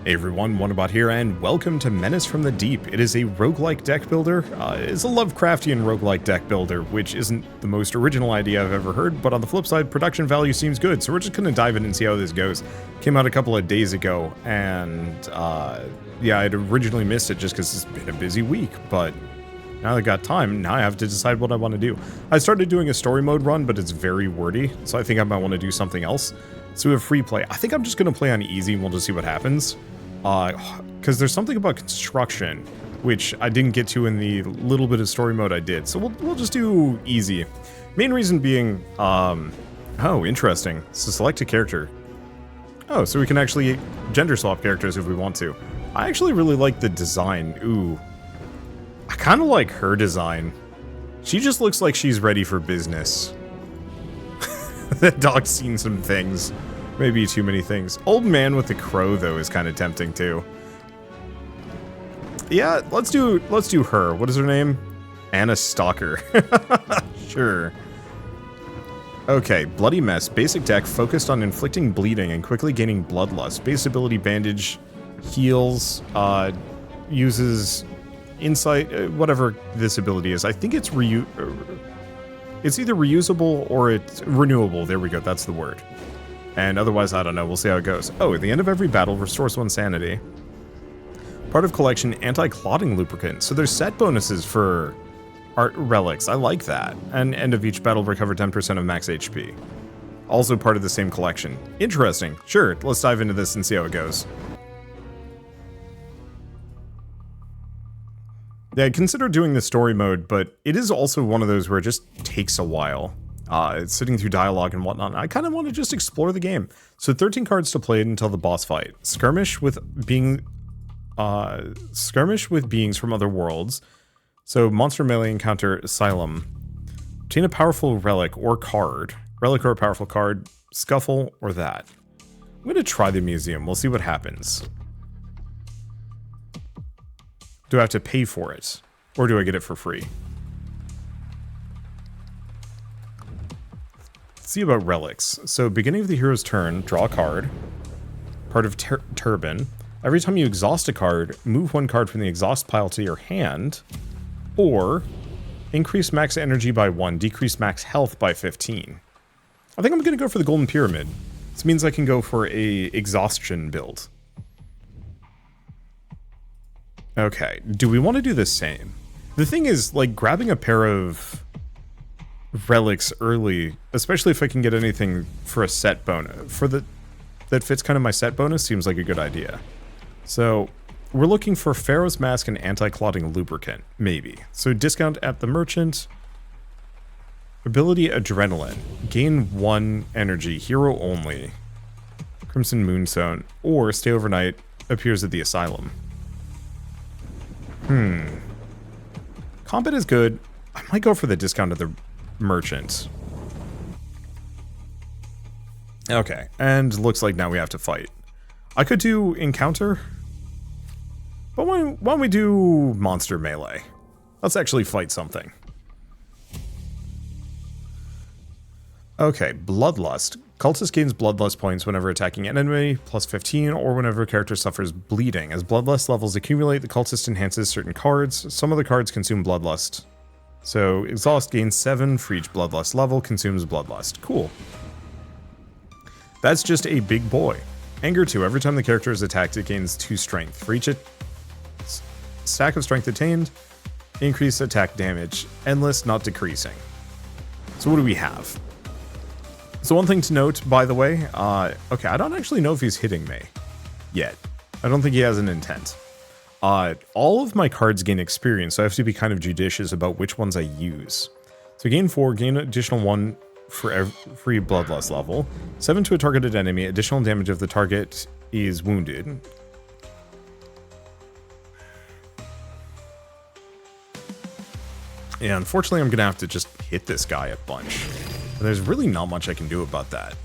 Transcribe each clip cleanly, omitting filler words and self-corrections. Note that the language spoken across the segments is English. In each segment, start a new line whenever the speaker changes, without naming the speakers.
Hey everyone, Wanderbot here, and welcome to Menace from the Deep. It is a roguelike deck builder. It's a Lovecraftian roguelike deck builder, which isn't the most original idea I've ever heard, but on the flip side, production value seems good, so we're just gonna dive in and see how this goes. Came out a couple of days ago, and yeah, I'd originally missed it just because it's been a busy week, but now that I got time, now I have to decide what I want to do. I started doing a story mode run, but it's very wordy, so I think I might want to do something else. So we have free play. I think I'm just gonna play on easy and we'll just see what happens. Because there's something about construction, which I didn't get to in the little bit of story mode I did. So we'll just do easy. Main reason being, oh, interesting. So select a character. Oh, so we can actually gender swap characters if we want to. I actually really like the design. Ooh. I kind of like her design. She just looks like she's ready for business. That dog's seen some things. Maybe too many things. Old man with the crow, though, is kind of tempting, too. Yeah, let's do her. What is her name? Anna Stalker. Sure. Okay, Bloody Mess. Basic deck focused on inflicting bleeding and quickly gaining bloodlust. Base ability Bandage, heals, uses insight, whatever this ability is. I think it's it's either reusable or it's renewable. There we go, that's the word. And otherwise, I don't know. We'll see how it goes. Oh, at the end of every battle, restores 1 sanity. Part of collection, anti-clotting lubricant. So there's set bonuses for art relics. I like that. And end of each battle, recover 10% of max HP. Also part of the same collection. Interesting. Sure, let's dive into this and see how it goes. Yeah, I consider doing the story mode, but it is also one of those where it just takes a while. It's sitting through dialogue and whatnot. I kind of want to just explore the game. So 13 cards to play until the boss fight. Skirmish with beings from other worlds. So monster melee encounter Asylum. Obtain a powerful relic or card. Relic or a powerful card. Scuffle or that. I'm going to try the museum. We'll see what happens. Do I have to pay for it? Or do I get it for free? See about relics. So beginning of the hero's turn, draw a card. Part of Turban. Every time you exhaust a card, move 1 card from the exhaust pile to your hand. Or increase max energy by 1, decrease max health by 15. I think I'm going to go for the Golden Pyramid. This means I can go for a exhaustion build. Okay, do we want to do the same? The thing is, like, grabbing a pair of relics early, especially if I can get anything for a set bonus, that fits kind of my set bonus, seems like a good idea. So, we're looking for Pharaoh's Mask and anti-clotting lubricant, maybe. So discount at the merchant. Ability Adrenaline. Gain 1 energy, hero only. Crimson Moonstone. Or stay overnight, appears at the Asylum. Combat is good. I might go for the discount of the merchant. Okay, and looks like now we have to fight. I could do encounter, but why don't we do monster melee? Let's actually fight something. Okay, Bloodlust. Cultist gains Bloodlust points whenever attacking an enemy, plus 15, or whenever a character suffers bleeding. As Bloodlust levels accumulate, the Cultist enhances certain cards. Some of the cards consume Bloodlust. So, Exhaust gains 7 for each Bloodlust level, consumes Bloodlust. Cool. That's just a big boy. Anger 2. Every time the character is attacked, it gains 2 strength. For each stack of strength attained, increase attack damage. Endless, not decreasing. So what do we have? So one thing to note, by the way, okay, I don't actually know if he's hitting me yet. I don't think he has an intent. All of my cards gain experience, so I have to be kind of judicious about which ones I use. So gain 4, gain additional 1 for every Bloodlust level. 7 to a targeted enemy, additional damage if the target is wounded. Yeah, unfortunately I'm gonna have to just hit this guy a bunch. There's really not much I can do about that.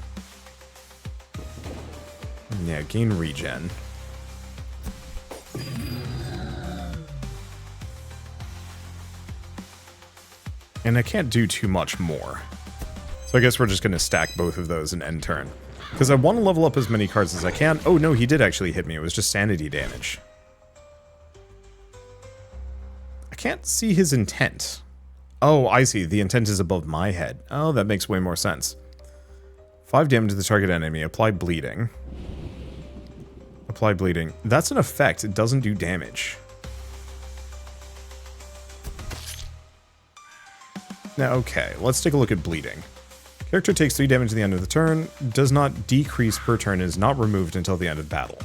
Yeah, gain regen. And I can't do too much more. So I guess we're just going to stack both of those and end turn. Because I want to level up as many cards as I can. Oh no, he did actually hit me. It was just sanity damage. I can't see his intent. Oh, I see. The intent is above my head. Oh, that makes way more sense. 5 damage to the target enemy. Apply bleeding. Apply bleeding. That's an effect. It doesn't do damage. Now, okay. Let's take a look at bleeding. Character takes 3 damage at the end of the turn. Does not decrease per turn. Is not removed until the end of battle.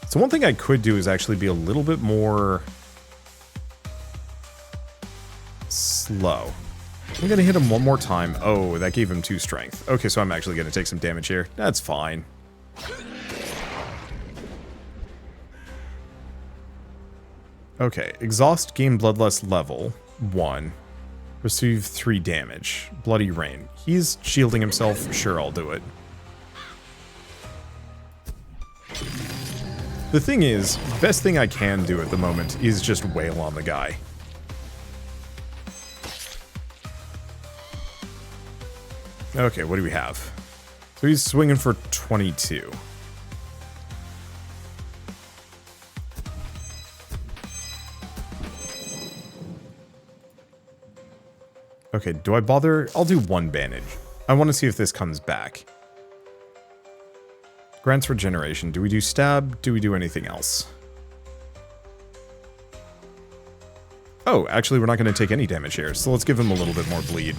So one thing I could do is actually be a little bit more slow. I'm going to hit him one more time. Oh, that gave him 2 strength. Okay, so I'm actually going to take some damage here. That's fine. Okay, exhaust, gain bloodlust level 1. Receive 3 damage. Bloody Rain. He's shielding himself. Sure, I'll do it. The thing is, best thing I can do at the moment is just wail on the guy. Okay, what do we have? So he's swinging for 22. Okay, do I bother? I'll do 1 bandage. I want to see if this comes back. Grants regeneration. Do we do stab? Do we do anything else? Oh, actually, we're not going to take any damage here, so let's give him a little bit more bleed.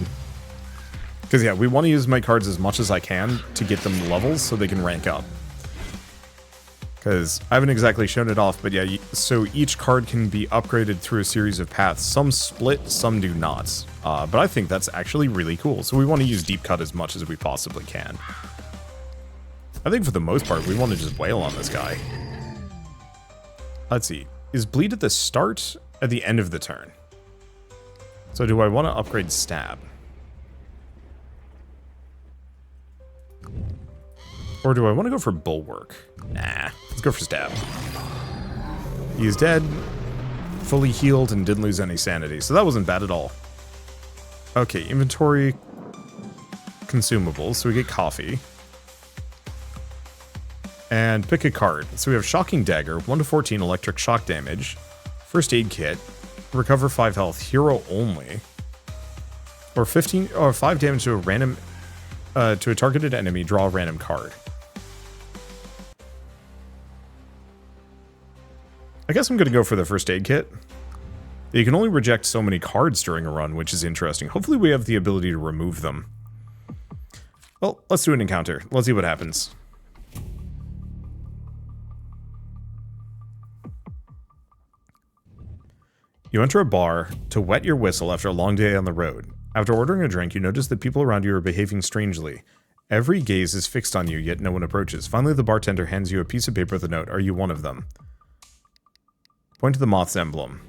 Because, yeah, we want to use my cards as much as I can to get them levels so they can rank up. Because I haven't exactly shown it off, but yeah, so each card can be upgraded through a series of paths. Some split, some do not. But I think that's actually really cool. So we want to use Deep Cut as much as we possibly can. I think for the most part, we want to just wail on this guy. Let's see. Is Bleed at the start? At the end of the turn? So do I want to upgrade Stab? Or do I want to go for Bulwark? Nah, let's go for Stab. He's dead, fully healed, and didn't lose any sanity, so that wasn't bad at all. Okay, inventory consumables, so we get coffee. And pick a card. So we have Shocking Dagger, 1 to 14 electric shock damage, First Aid Kit, recover 5 health, hero only, or 5 damage to a random to a targeted enemy, draw a random card. I guess I'm going to go for the First Aid Kit. You can only reject so many cards during a run, which is interesting. Hopefully we have the ability to remove them. Well, let's do an encounter. Let's see what happens. You enter a bar to wet your whistle after a long day on the road. After ordering a drink, you notice that people around you are behaving strangely. Every gaze is fixed on you, yet no one approaches. Finally, the bartender hands you a piece of paper with a note. Are you one of them? Point to the moth's emblem.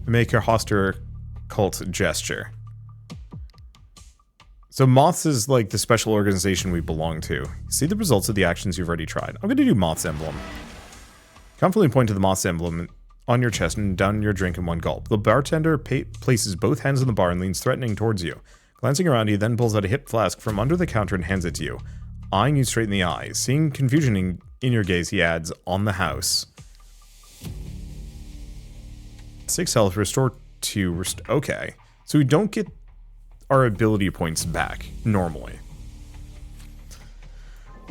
Make a hostile cult gesture. So Moths is like the special organization we belong to. See the results of the actions you've already tried. I'm going to do Moth's emblem. Confidently point to the Moth's emblem on your chest and down your drink in one gulp. The bartender places both hands on the bar and leans threatening towards you. Glancing around, he then pulls out a hip flask from under the counter and hands it to you. Eyeing you straight in the eyes. Seeing confusion in your gaze, he adds, on the house. 6 health, restore 2, okay. So we don't get our ability points back, normally.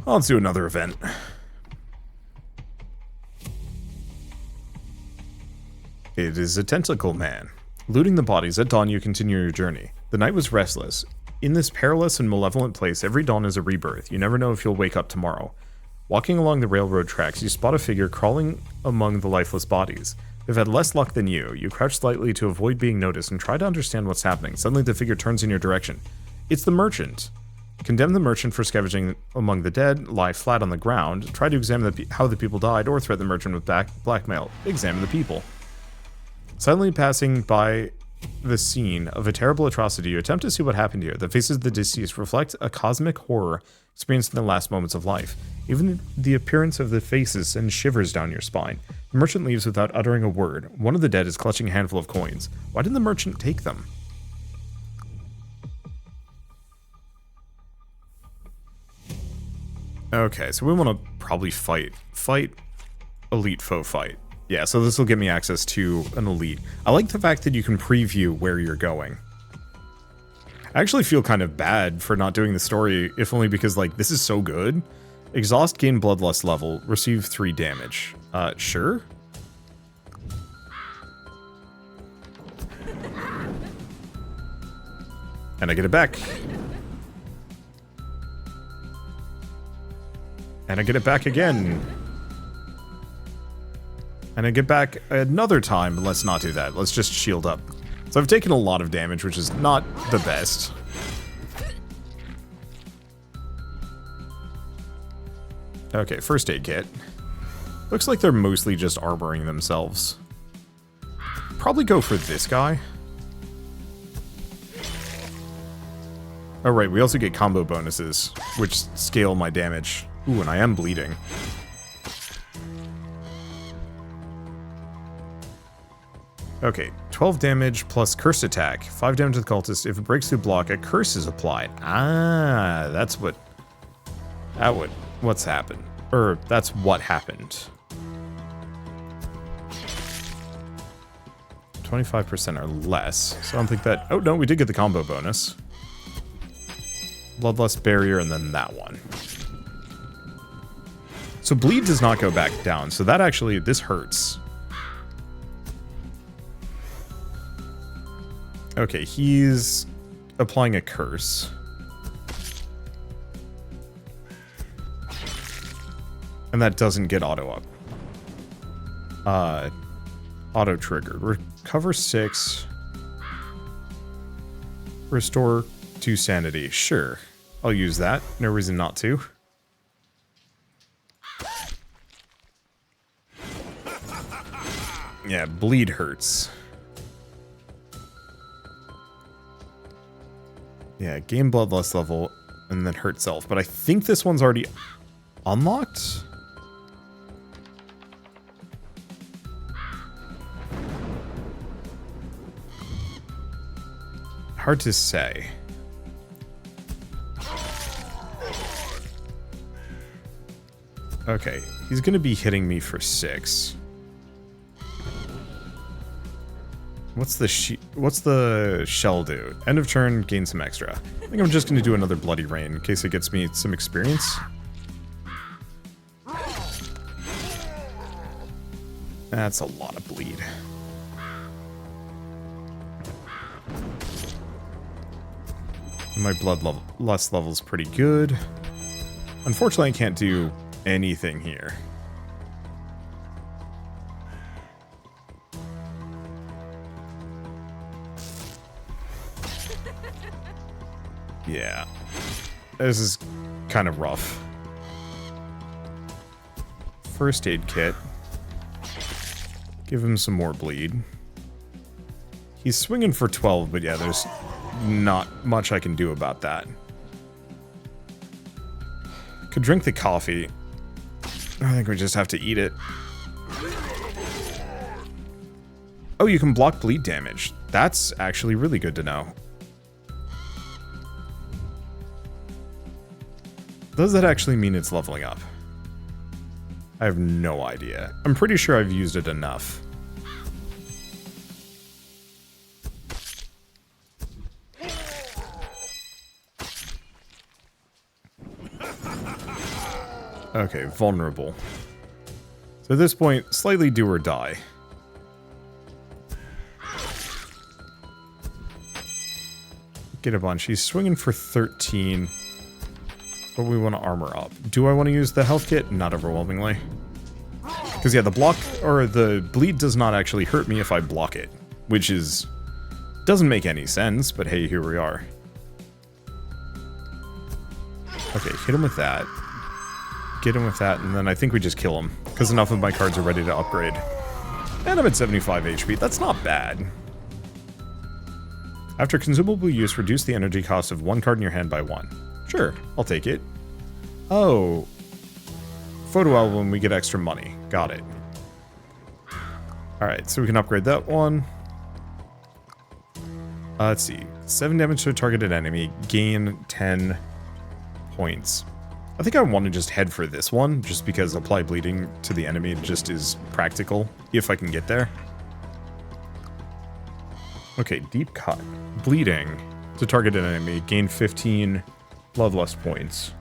Well, let's do another event. It is a tentacle man. Looting the bodies, at dawn you continue your journey. The night was restless. In this perilous and malevolent place, every dawn is a rebirth. You never know if you'll wake up tomorrow. Walking along the railroad tracks, you spot a figure crawling among the lifeless bodies. They've had less luck than you. You crouch slightly to avoid being noticed and try to understand what's happening. Suddenly the figure turns in your direction. It's the merchant. Condemn the merchant for scavenging among the dead, lie flat on the ground, try to examine how the people died, or threaten the merchant with blackmail. Examine the people. Suddenly passing by the scene of a terrible atrocity, you attempt to see what happened here. The faces of the deceased reflect a cosmic horror experienced in the last moments of life. Even the appearance of the faces sends shivers down your spine. The merchant leaves without uttering a word. One of the dead is clutching a handful of coins. Why didn't the merchant take them? Okay, so we want to probably fight. Fight, elite foe fight. Yeah, so this will give me access to an elite. I like the fact that you can preview where you're going. I actually feel kind of bad for not doing the story, if only because, like, this is so good. Exhaust, gain bloodlust level, receive 3 damage. Sure? And I get it back. And I get it back again. And I get back another time, but let's not do that. Let's just shield up. So I've taken a lot of damage, which is not the best. Okay, first aid kit. Looks like they're mostly just armoring themselves. Probably go for this guy. Oh right, we also get combo bonuses, which scale my damage. Ooh, and I am bleeding. Okay, 12 damage plus curse attack. 5 damage to the cultist. If it breaks through block, a curse is applied. Ah, that's what... What's happened? Or, that's what happened. 25% or less. So I don't think that... Oh, no, we did get the combo bonus. Bloodlust barrier, and then that one. So bleed does not go back down. So that actually... This hurts. Okay, he's applying a curse. And that doesn't get auto up. Auto triggered. Recover 6. Restore 2 sanity. Sure. I'll use that. No reason not to. Yeah, bleed hurts. Yeah, gain bloodlust level, and then hurt self. But I think this one's already unlocked? Hard to say. Okay, he's gonna be hitting me for 6. What's the shell do? End of turn, gain some extra. I think I'm just gonna do another Bloody Rain in case it gets me some experience. That's a lot of bleed. My bloodlust level's pretty good. Unfortunately, I can't do anything here. Yeah. This is kind of rough. First aid kit. Give him some more bleed. He's swinging for 12, but yeah, there's not much I can do about that. Could drink the coffee. I think we just have to eat it. Oh, you can block bleed damage. That's actually really good to know. Does that actually mean it's leveling up? I have no idea. I'm pretty sure I've used it enough. Okay, vulnerable. So at this point, slightly do or die. Get a bunch. He's swinging for 13. But we want to armor up. Do I want to use the health kit? Not overwhelmingly. Because yeah, the block, or the bleed does not actually hurt me if I block it. Which is... doesn't make any sense, but hey, here we are. Okay, hit him with that. Get him with that, and then I think we just kill him. Because enough of my cards are ready to upgrade. And I'm at 75 HP. That's not bad. After consumable use, reduce the energy cost of 1 card in your hand by 1. Sure, I'll take it. Oh. Photo album, we get extra money. Got it. Alright, so we can upgrade that one. Let's see. 7 damage to a targeted enemy. Gain 10 points. I think I want to just head for this one, just because apply bleeding to the enemy just is practical, if I can get there. Okay, deep cut. Bleeding to target an enemy, gain 15 bloodlust points.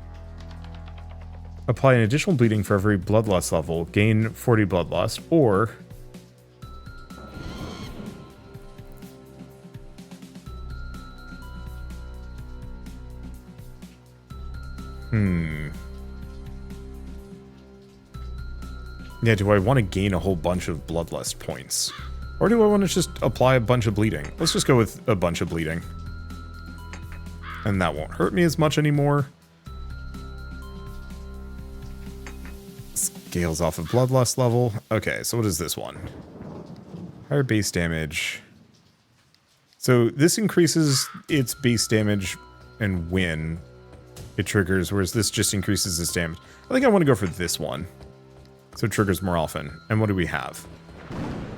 Apply an additional bleeding for every bloodlust level, gain 40 bloodlust, or... Yeah, do I want to gain a whole bunch of bloodlust points? Or do I want to just apply a bunch of bleeding? Let's just go with a bunch of bleeding. And that won't hurt me as much anymore. Scales off of bloodlust level. Okay, so what is this one? Higher base damage. So this increases its base damage and when it triggers, whereas this just increases its damage. I think I want to go for this one. So it triggers more often. And what do we have?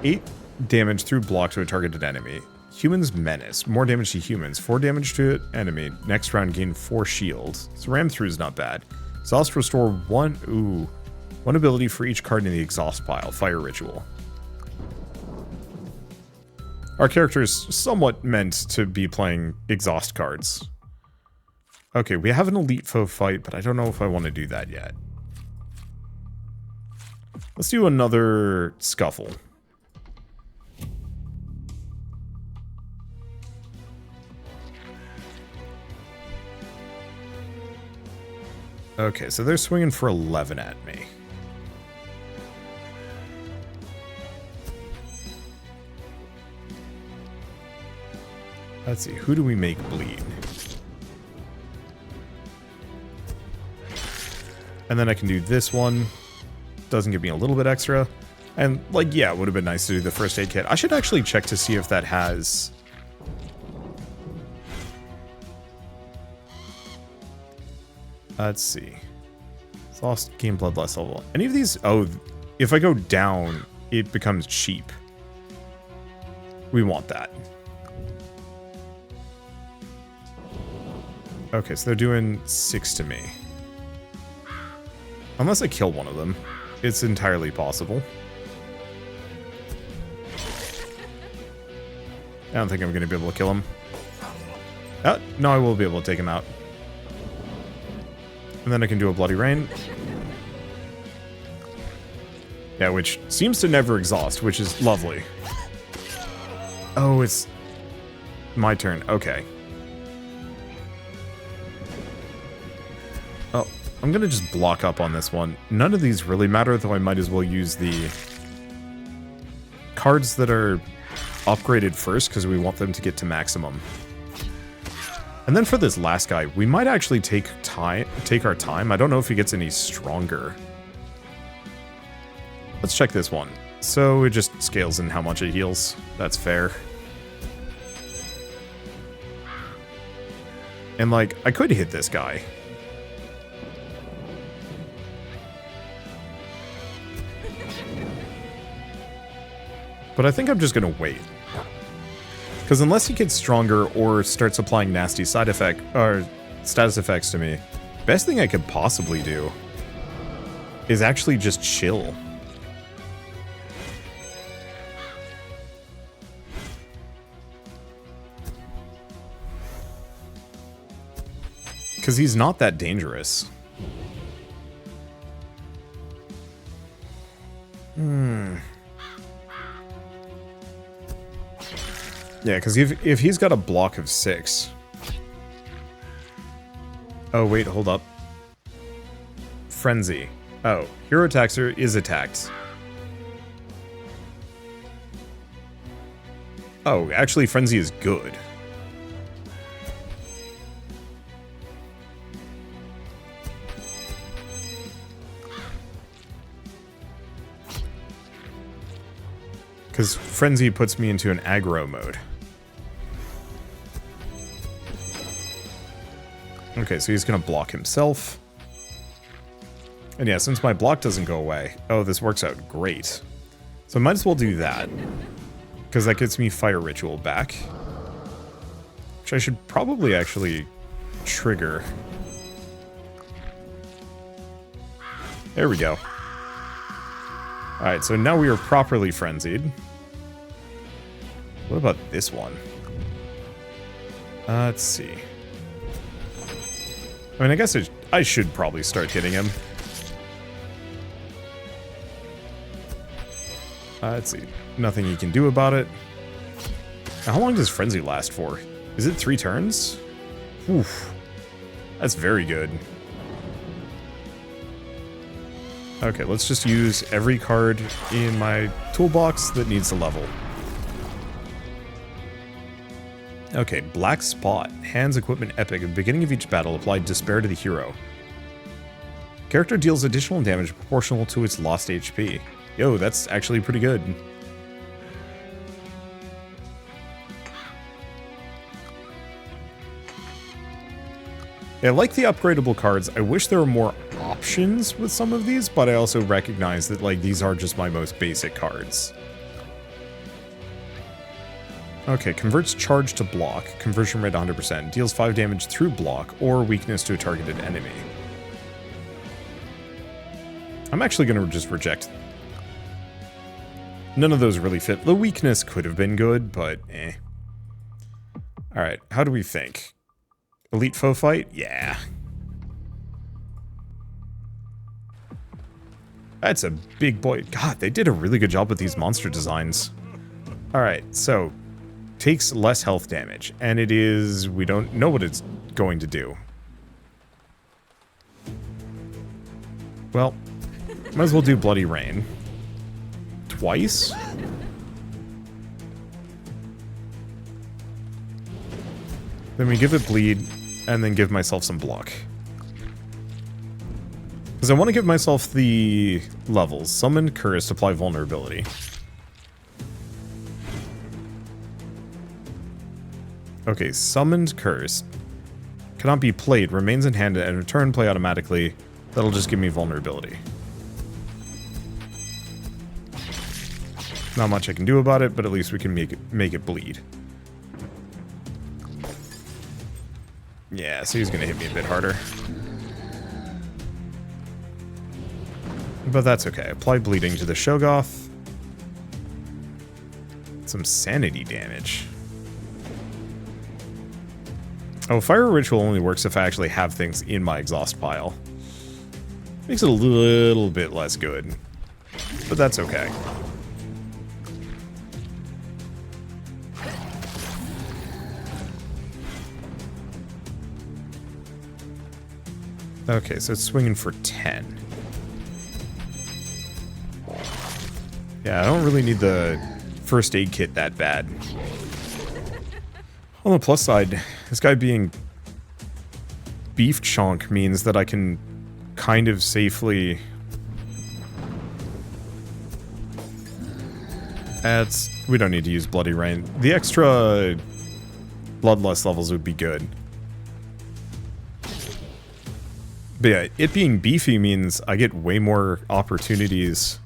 8 damage through block to a targeted enemy. Humans Menace. More damage to humans. 4 damage to enemy. Next round gain 4 shields. So ram through is not bad. Exhaust restore 1. Ooh. 1 ability for each card in the exhaust pile. Fire ritual. Our character is somewhat meant to be playing exhaust cards. Okay, we have an elite foe fight, but I don't know if I want to do that yet. Let's do another scuffle. Okay, so they're swinging for 11 at me. Let's see, who do we make bleed? And then I can do this one. Doesn't give me a little bit extra. And, like, yeah, it would have been nice to do the first aid kit. I should actually check to see if that has... Let's see. It's lost game bloodlust level. Any of these... Oh, if I go down, it becomes cheap. We want that. Okay, so they're doing 6 to me. Unless I kill one of them. It's entirely possible. I don't think I'm going to be able to kill him. No, I will be able to take him out. And then I can do a Bloody Rain. Yeah, which seems to never exhaust, which is lovely. Oh, it's my turn. Okay. Oh, I'm going to just block up on this one. None of these really matter, though I might as well use the cards that are upgraded first, because we want them to get to maximum. And then for this last guy, we might actually take our time. I don't know if he gets any stronger. Let's check this one. So it just scales in how much it heals. That's fair. And, like, I could hit this guy. But I think I'm just gonna wait. Because unless he gets stronger or starts applying nasty side effect or status effects to me, best thing I could possibly do is actually just chill. Because he's not that dangerous. Yeah, because if he's got a block of 6... Oh, wait, hold up. Frenzy. Oh, hero attacks her is attacked. Oh, actually, Frenzy is good. Because Frenzy puts me into an aggro mode. Okay, so he's going to block himself. And yeah, since my block doesn't go away... Oh, this works out great. So I might as well do that. Because that gets me Fire Ritual back. Which I should probably actually trigger. There we go. Alright, so now we are properly frenzied. What about this one? Let's see. I mean, I guess I should probably start hitting him. Let's see. Nothing he can do about it. Now, how long does Frenzy last for? Is it 3 turns? Oof. That's very good. Okay, let's just use every card in my toolbox that needs a level. Okay, Black Spot. Hands Equipment Epic. At the beginning of each battle, apply Despair to the hero. Character deals additional damage proportional to its lost HP. Yo, that's actually pretty good. Yeah, I like the upgradable cards. I wish there were more options with some of these, but I also recognize that, like, these are just my most basic cards. Okay, converts charge to block, conversion rate 100%, deals 5 damage through block or weakness to a targeted enemy. I'm actually going to just reject. None of those really fit. The weakness could have been good, but eh. Alright, how do we think? Elite foe fight? Yeah. That's a big boy. God, they did a really good job with these monster designs. Alright, so takes less health damage, and it is, we don't know what it's going to do. Well, might as well do Bloody Rain. Twice? Then we give it bleed, and then give myself some block. Because I want to give myself the levels. Summon, Curse, apply vulnerability. Okay, summoned curse. Cannot be played, remains in hand, and return play automatically. That'll just give me vulnerability. Not much I can do about it, but at least we can make it bleed. Yeah, so he's gonna hit me a bit harder. But that's okay. Apply bleeding to the Shoggoth. Some sanity damage. Oh, Fire Ritual only works if I actually have things in my exhaust pile. Makes it a little bit less good. But that's okay. Okay, so it's swinging for 10. Yeah, I don't really need the first aid kit that bad. On the plus side, this guy being beef chonk means that I can kind of safely... we don't need to use Bloody Rain. The extra Bloodlust levels would be good. But yeah, it being beefy means I get way more opportunities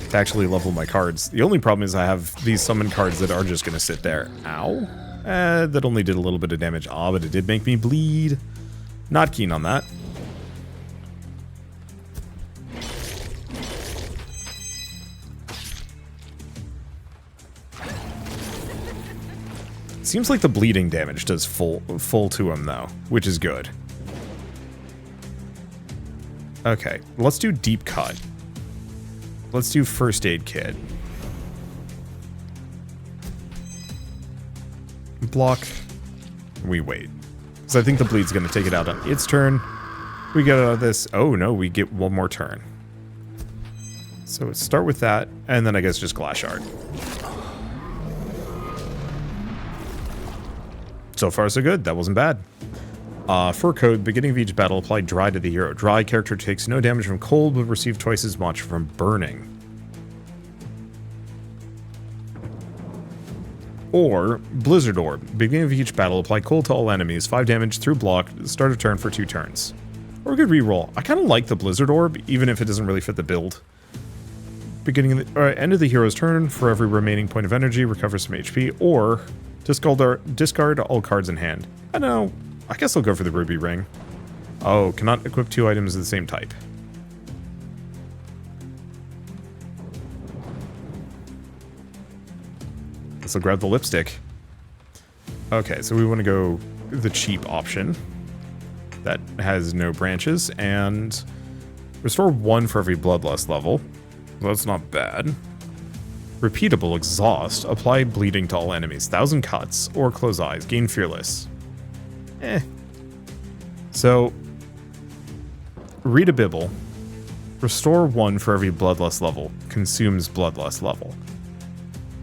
to actually level my cards. The only problem is I have these summon cards that are just going to sit there. Ow. That only did a little bit of damage. Ah, but it did make me bleed. Not keen on that. Seems like the bleeding damage does full to him, though, which is good. Okay, let's do Deep Cut. Let's do First Aid Kit. Block. We wait. Because I think the bleed's going to take it out on its turn. We get out of this. Oh, no, we get one more turn. So let's start with that, and then I guess just Glass Shard. So far, so good. That wasn't bad. Fur Code, beginning of each battle, apply Dry to the hero. Dry character takes no damage from cold, but receive twice as much from burning. Or Blizzard Orb, beginning of each battle, apply cold to all enemies, 5 damage through block, start a turn for 2 turns. Or a good reroll. I kind of like the Blizzard Orb, even if it doesn't really fit the build. Beginning of the, end of the hero's turn, for every remaining point of energy, recover some HP, or discard all cards in hand. I know. I guess I'll go for the Ruby Ring. Oh, cannot equip 2 items of the same type. Guess I'll grab the lipstick. Okay, so we want to go the cheap option. That has no branches, and restore 1 for every bloodlust level. Well, that's not bad. Repeatable exhaust. Apply bleeding to all enemies. 1,000 cuts, or close eyes. Gain fearless. So, read a Bibble. Restore 1 for every bloodlust level. Consumes bloodlust level.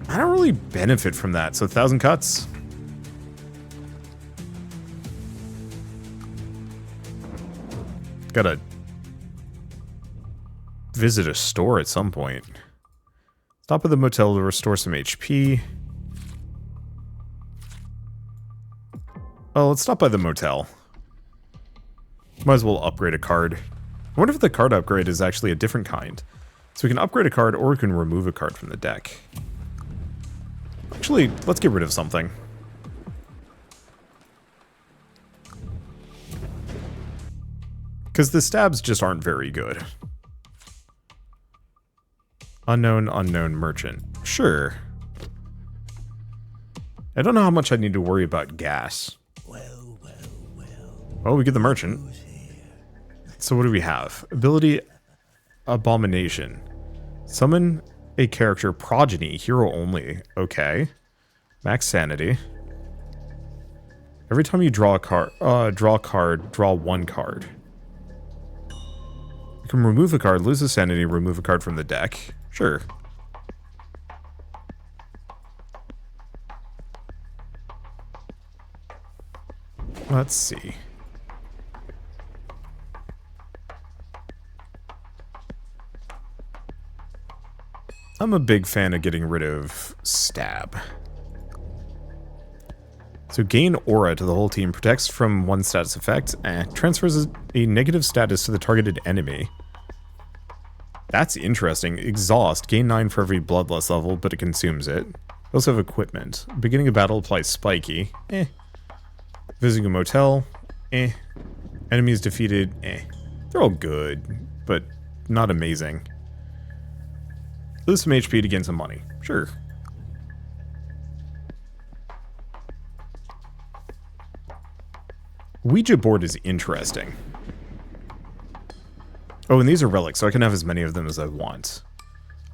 I don't really benefit from that, so 1,000 cuts. Gotta visit a store at some point. Stop at the motel to restore some HP. Oh, let's stop by the motel. Might as well upgrade a card. I wonder if the card upgrade is actually a different kind. So we can upgrade a card or we can remove a card from the deck. Actually, let's get rid of something. Because the stabs just aren't very good. Unknown merchant. Sure. I don't know how much I need to worry about gas. Well, we get the merchant. So what do we have? Ability Abomination. Summon a character progeny, hero only. Okay. Max sanity. Every time you draw a card, draw 1 card. You can remove a card, lose a sanity, remove a card from the deck. Sure. Let's see. I'm a big fan of getting rid of stab. So gain aura to the whole team, protects from 1 status effect, and transfers a negative status to the targeted enemy. That's interesting. Exhaust, gain 9 for every bloodlust level, but it consumes it. We also have equipment. Beginning of battle applies spiky. Visiting a motel. Enemies defeated. They're all good, but not amazing. Lose some HP to gain some money. Sure. Ouija board is interesting. Oh, and these are relics, so I can have as many of them as I want.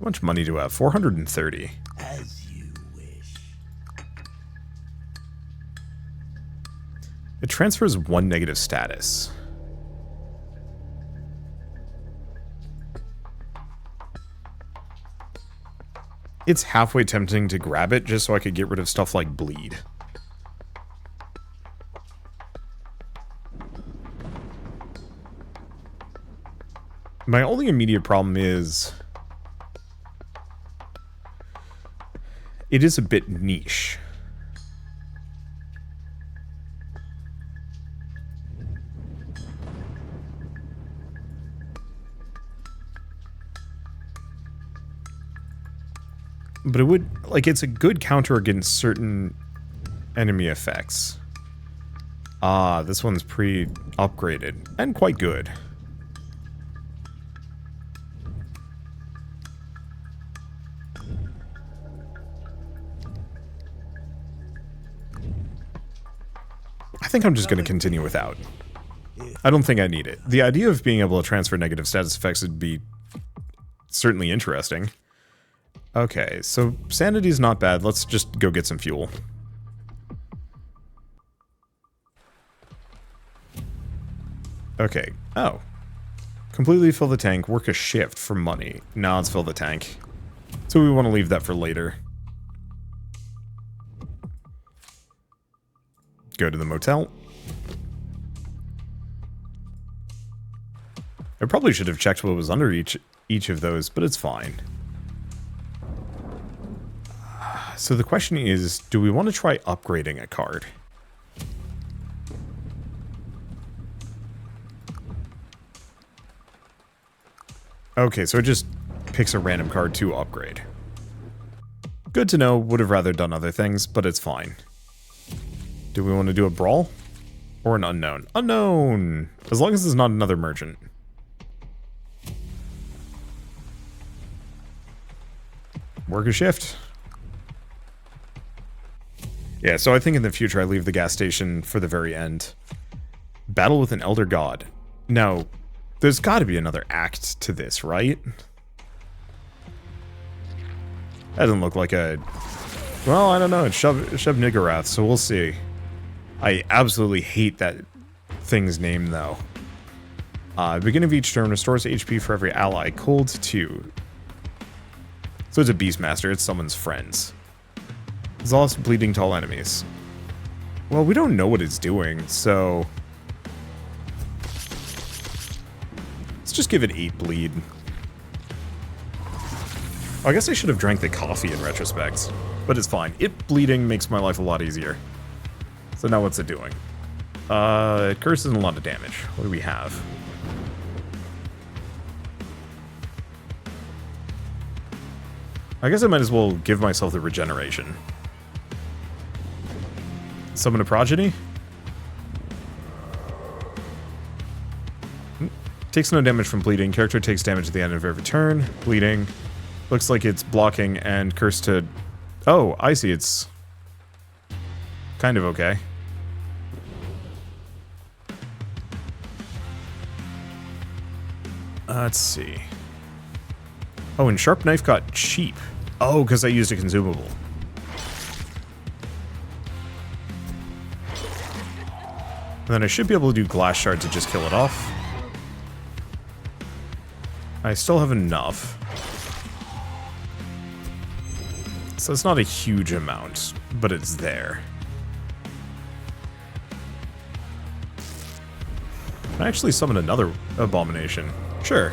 How much money do I have? 430.
As you wish.
It transfers 1 negative status. It's halfway tempting to grab it just so I could get rid of stuff like bleed. My only immediate problem is it is a bit niche. But it would, like, it's a good counter against certain enemy effects. Ah, this one's pre-upgraded and quite good. I think I'm just going to continue without. I don't think I need it. The idea of being able to transfer negative status effects would be certainly interesting. Okay, so sanity's not bad. Let's just go get some fuel. Okay. Oh. Completely fill the tank. Work a shift for money. Now let's fill the tank. So we want to leave that for later. Go to the motel. I probably should have checked what was under each of those, but it's fine. So the question is, do we want to try upgrading a card? Okay, so it just picks a random card to upgrade. Good to know, would have rather done other things, but it's fine. Do we want to do a brawl? Or an unknown? Unknown! As long as it's not another merchant. Work a shift. Yeah, so I think in the future I leave the gas station for the very end. Battle with an Elder God. Now, there's got to be another act to this, right? That doesn't look like a... Well, I don't know. It's Shub Niggurath, so we'll see. I absolutely hate that thing's name, though. Beginning of each turn, restores HP for every ally. Cold 2. So it's a Beastmaster. It's someone's friends. Exhaust bleeding to all enemies. Well, we don't know what it's doing, so... Let's just give it 8 bleed. I guess I should have drank the coffee in retrospect, but it's fine. It bleeding makes my life a lot easier. So now what's it doing? It curses and a lot of damage. What do we have? I guess I might as well give myself the regeneration. Summon a progeny? Takes no damage from bleeding. Character takes damage at the end of every turn. Bleeding. Looks like it's blocking and cursed to... Oh, I see. It's kind of okay. Let's see. Oh, and Sharp Knife got cheap. Oh, because I used a consumable. And then I should be able to do Glass Shard to just kill it off. I still have enough. So it's not a huge amount, but it's there. Can I actually summon another abomination? Sure.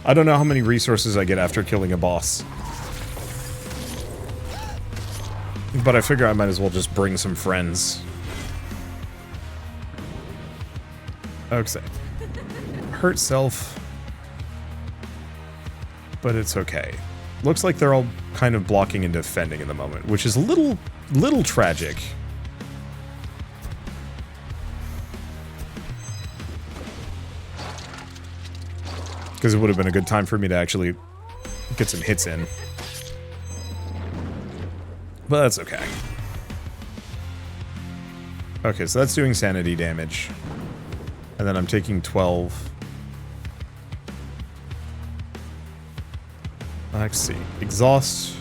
I don't know how many resources I get after killing a boss. But I figure I might as well just bring some friends. Okay. Hurt self. But it's okay. Looks like they're all kind of blocking and defending in the moment, which is a little tragic. Because it would have been a good time for me to actually get some hits in. But that's okay. Okay, so that's doing sanity damage. And then I'm taking 12. Let's see. Exhaust.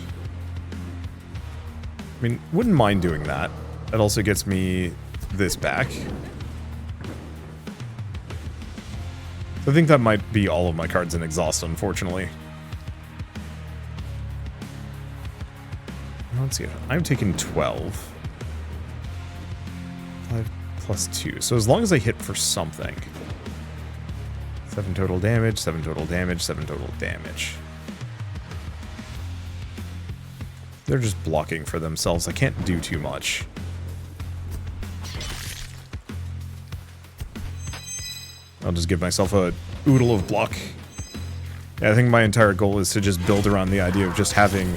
I mean, wouldn't mind doing that. That also gets me this back. I think that might be all of my cards in Exhaust, unfortunately. Let's see. I'm taking 12. 5 plus 2. So as long as I hit for something. 7 total damage, 7 total damage, 7 total damage. They're just blocking for themselves. I can't do too much. I'll just give myself a oodle of block. Yeah, I think my entire goal is to just build around the idea of just having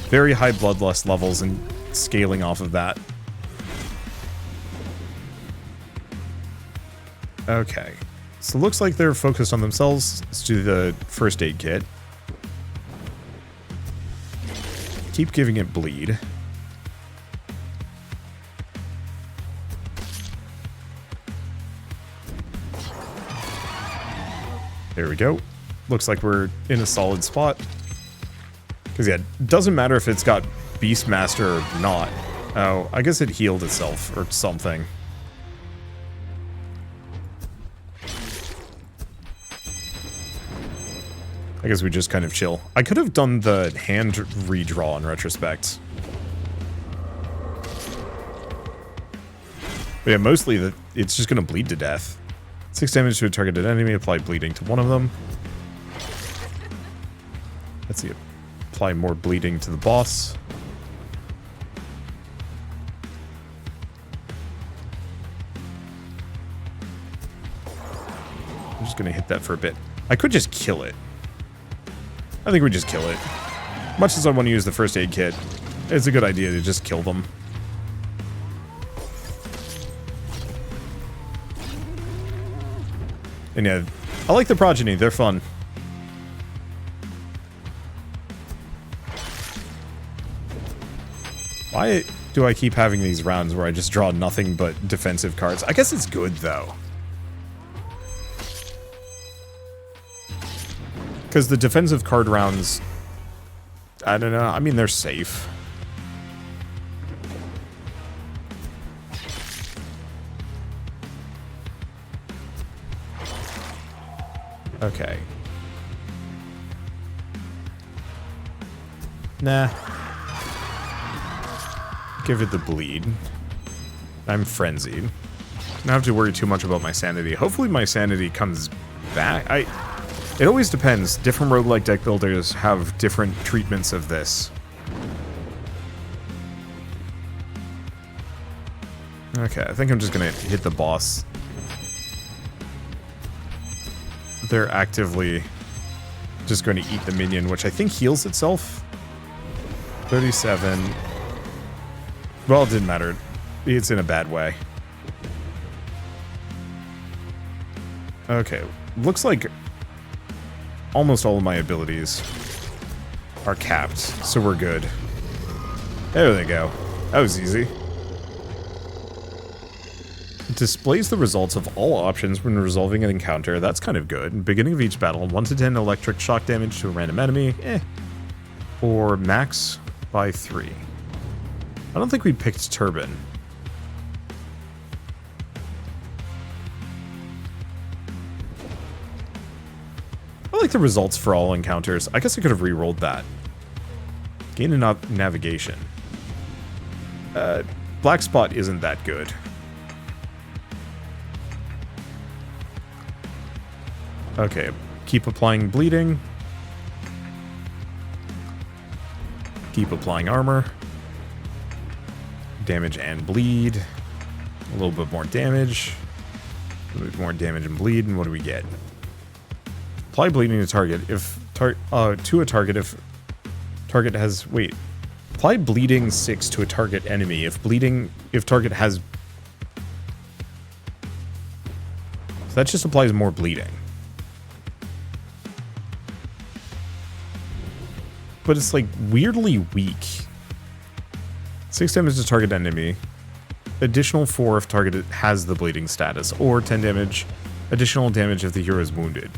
very high bloodlust levels and scaling off of that. Okay. So it looks like they're focused on themselves. Let's do the first aid kit. Keep giving it bleed. There we go. Looks like we're in a solid spot. Because, yeah, it doesn't matter if it's got Beastmaster or not. Oh, I guess it healed itself or something. I guess we just kind of chill. I could have done the hand redraw in retrospect. But yeah, mostly it's just going to bleed to death. 6 damage to a targeted enemy, apply bleeding to one of them. Let's see, apply more bleeding to the boss. I'm just gonna hit that for a bit. I could just kill it. I think we just kill it. Much as I want to use the first aid kit, it's a good idea to just kill them. And yeah, I like the progeny, they're fun. do I keep having these rounds where I just draw nothing but defensive cards? I guess it's good, though. Because the defensive card rounds, I don't know, I mean, they're safe. Okay. Nah. Give it the bleed. I'm frenzied. Don't have to worry too much about my sanity. Hopefully my sanity comes back. It always depends. Different roguelike deck builders have different treatments of this. Okay, I think I'm just gonna hit the boss. They're actively just going to eat the minion, which I think heals itself. 37. Well, it didn't matter. It's in a bad way. Okay, looks like almost all of my abilities are capped, so we're good. There they go. That was easy. It displays the results of all options when resolving an encounter. That's kind of good. Beginning of each battle, 1 to 10 electric shock damage to a random enemy. Or max by 3. I don't think we picked Turban. I like the results for all encounters. I guess I could have re-rolled that. Gain enough navigation. Black Spot isn't that good. Okay, keep applying bleeding. Keep applying armor. Damage and bleed. A little bit more damage. A little bit more damage and bleed, and what do we get? Apply bleeding to target if to a target if target has apply bleeding 6 to a target enemy if target has. So that just applies more bleeding. But it's like weirdly weak. 6 damage to target enemy. Additional 4 if target has the bleeding status, or 10 damage. Additional damage if the hero is wounded.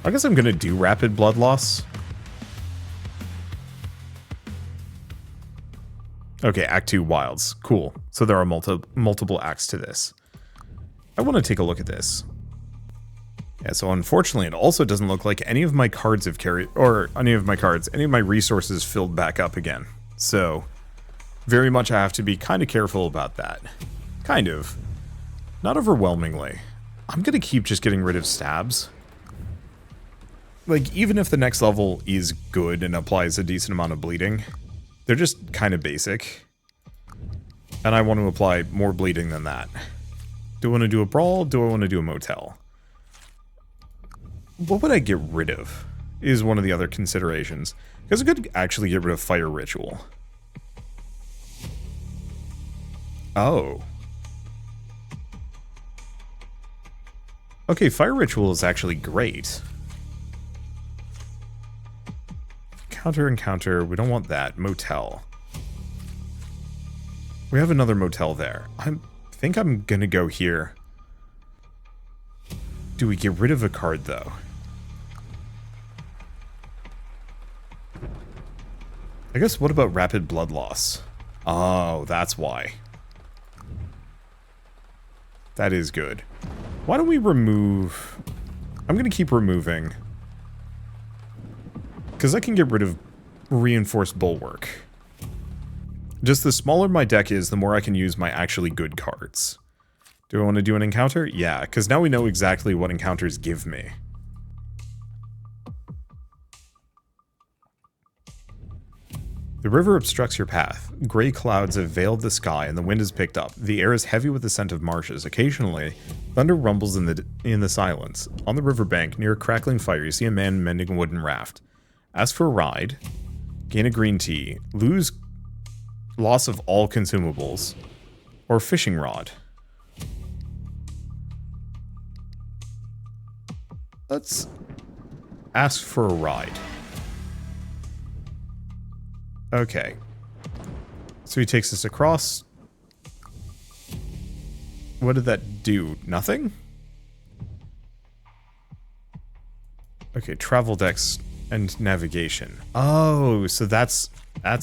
I guess I'm gonna do rapid blood loss. Okay, Act 2 Wilds. Cool. So there are multiple acts to this. I want to take a look at this. Yeah, so unfortunately, it also doesn't look like any of my cards have carried, or any of my resources filled back up again. So, very much I have to be kind of careful about that. Kind of. Not overwhelmingly. I'm gonna keep just getting rid of stabs. Like, even if the next level is good and applies a decent amount of bleeding, they're just kind of basic. And I want to apply more bleeding than that. Do I want to do a brawl? Do I want to do a motel? What would I get rid of is one of the other considerations. Because I could actually get rid of Fire Ritual. Oh. Okay, Fire Ritual is actually great. Encounter, we don't want that. Motel. We have another motel there. I think I'm gonna go here. Do we get rid of a card, though? I guess what about rapid blood loss? Oh, that's why. That is good. Why don't we remove... I'm gonna keep removing... because I can get rid of Reinforced Bulwark. Just the smaller my deck is, the more I can use my actually good cards. Do I want to do an encounter? Yeah, because now we know exactly what encounters give me. The river obstructs your path. Gray clouds have veiled the sky and the wind has picked up. The air is heavy with the scent of marshes. Occasionally, thunder rumbles in the silence. On the riverbank, near a crackling fire, you see a man mending a wooden raft. Ask for a ride, gain a green tea, lose loss of all consumables, or fishing rod. Let's ask for a ride. Okay. So he takes us across. What did that do? Nothing? Okay, travel decks and navigation. Oh, so that's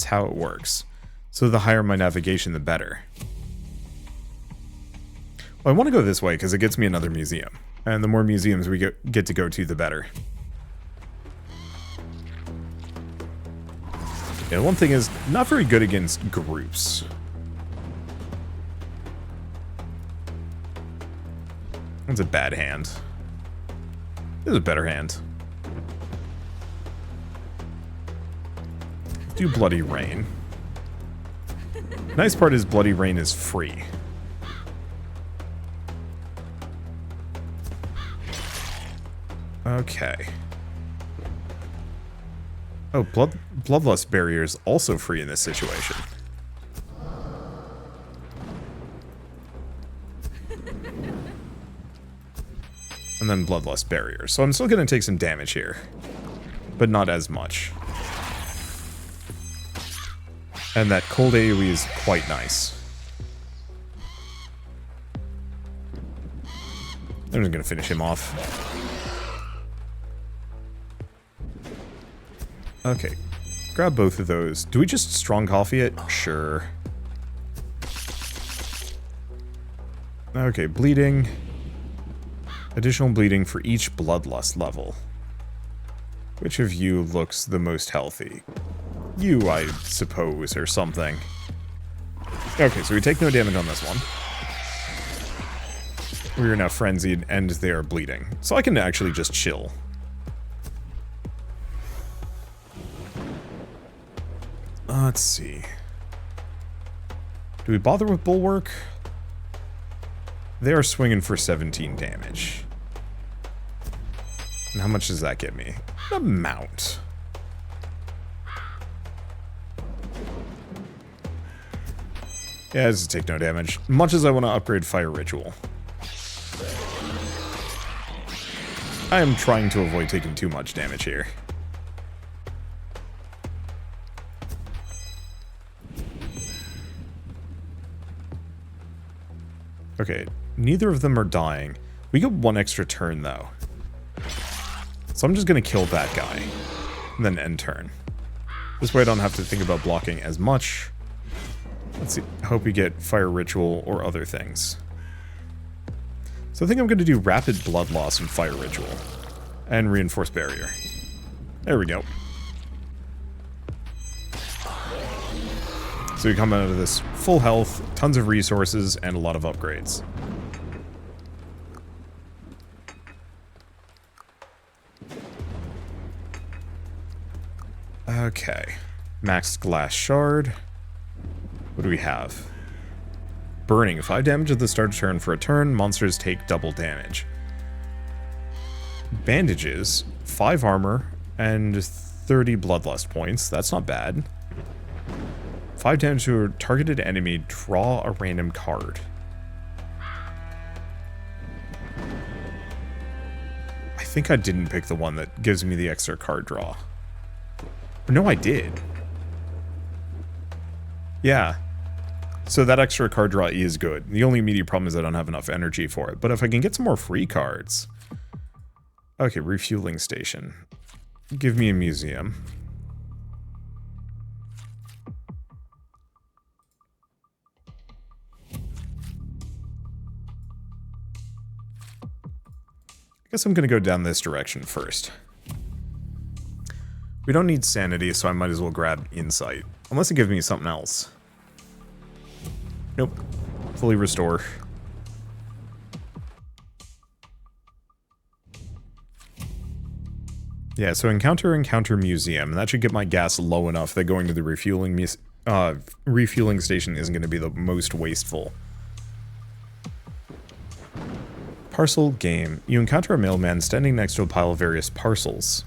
how it works. So the higher my navigation, the better. Well, I want to go this way because it gets me another museum. And the more museums we get to go to, the better. Yeah, one thing is, not very good against groups. That's a bad hand. This is a better hand. Do Bloody Rain. Nice part is Bloody Rain is free. Okay. Oh, Bloodlust Barrier is also free in this situation. And then Bloodlust Barrier. So I'm still going to take some damage here. But not as much. And that cold AoE is quite nice. I'm just going to finish him off. Okay. Grab both of those. Do we just strong coffee it? Sure. Okay, bleeding. Additional bleeding for each bloodlust level. Which of you looks the most healthy? You, I suppose, or something. Okay, so we take no damage on this one. We are now frenzied, and they are bleeding. So I can actually just chill. Let's see. Do we bother with Bulwark? They are swinging for 17 damage. And how much does that get me? Amount. Yeah, this is take no damage. Much as I want to upgrade Fire Ritual. I am trying to avoid taking too much damage here. Okay, neither of them are dying. We get one extra turn, though. So I'm just going to kill that guy. And then end turn. This way I don't have to think about blocking as much. Let's see. I hope we get Fire Ritual or other things. So I think I'm going to do Rapid Blood Loss and Fire Ritual. And Reinforced Barrier. There we go. So we come out of this full health, tons of resources, and a lot of upgrades. Okay. Maxed Glass Shard. What do we have? Burning. 5 damage at the start of turn for a turn. Monsters take double damage. Bandages. 5 armor and 30 bloodlust points. That's not bad. 5 damage to a targeted enemy. Draw a random card. I think I didn't pick the one that gives me the extra card draw. No, I did. Yeah. So that extra card draw is good. The only immediate problem is I don't have enough energy for it. But if I can get some more free cards... Okay, refueling station. Give me a museum. I guess I'm going to go down this direction first. We don't need sanity, so I might as well grab insight. Unless it gives me something else. Nope. Fully restore. Yeah, so encounter museum. And that should get my gas low enough that going to the refueling station isn't going to be the most wasteful. Parcel game. You encounter a mailman standing next to a pile of various parcels.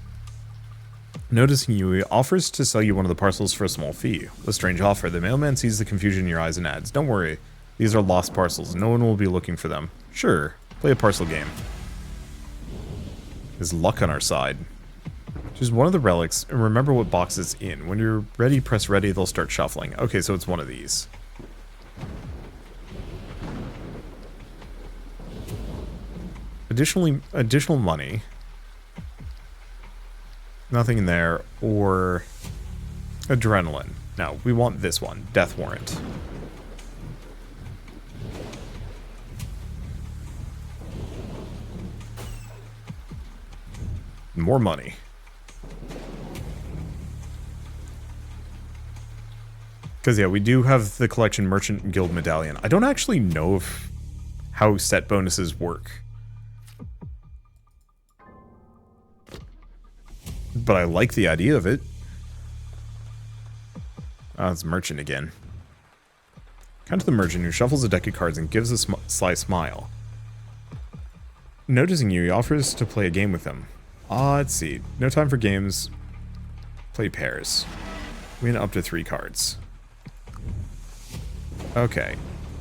Noticing you, he offers to sell you one of the parcels for a small fee. A strange offer. The mailman sees the confusion in your eyes and adds, "Don't worry, these are lost parcels. No one will be looking for them." Sure, play a parcel game. There's luck on our side. Choose one of the relics and remember what box it's in. When you're ready, press ready, they'll start shuffling. Okay, so it's one of these. Additional money. Nothing in there. Or adrenaline. No, we want this one. Death warrant. More money. Because, yeah, we do have the collection Merchant Guild Medallion. I don't actually know how set bonuses work. But I like the idea of it. Oh, it's Merchant again. Come to the Merchant, who shuffles a deck of cards and gives a sly smile. Noticing you, he offers to play a game with him. Let's see. No time for games. Play pairs. Win up to 3 cards. Okay.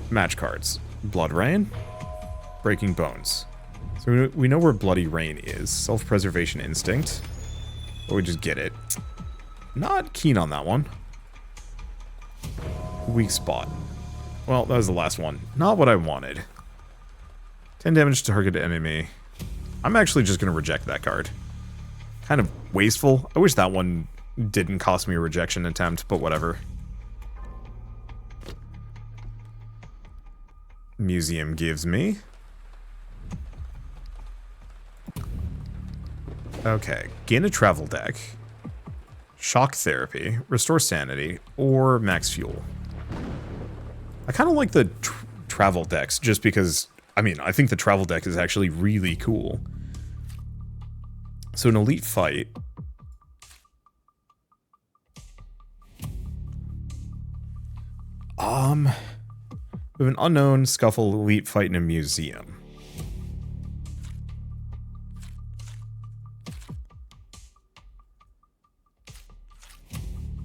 Match cards. Blood Rain. Breaking Bones. So we know where Bloody Rain is. Self-preservation instinct. Or we just get it. Not keen on that one. Weak spot. Well, that was the last one. Not what I wanted. 10 damage to target enemy. I'm actually just going to reject that card. Kind of wasteful. I wish that one didn't cost me a rejection attempt, but whatever. Museum gives me. Okay. Gain a travel deck. Shock therapy. Restore sanity. Or max fuel. I kind of like the travel decks just because, I mean, I think the travel deck is actually really cool. So an elite fight. We have an unknown scuffle elite fight in a museum.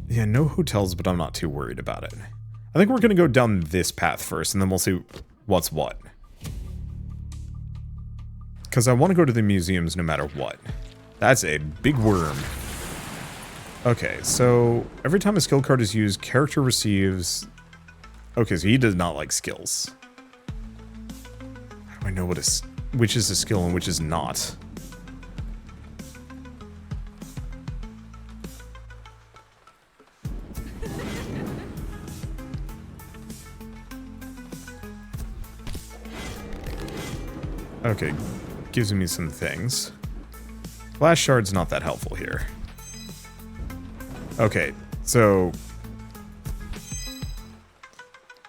Yeah, no hotels, but I'm not too worried about it. I think we're going to go down this path first, and then we'll see what's what. Because I want to go to the museums no matter what. That's a big worm. Okay, so every time a skill card is used, character receives... Okay, so he does not like skills. How do I know which is a skill and which is not? Okay, gives me some things. Glass shard's not that helpful here. Okay, so...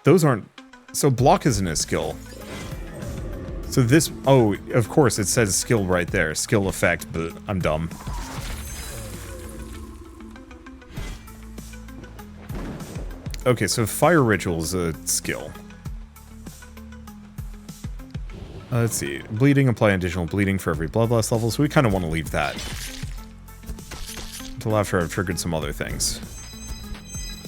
Those aren't... So block isn't a skill. So this... Oh, of course, it says skill right there. Skill effect, but I'm dumb. Okay, so fire ritual is a skill. Let's see. Bleeding, apply additional bleeding for every bloodlust level, so we kind of want to leave that. Until after I've triggered some other things.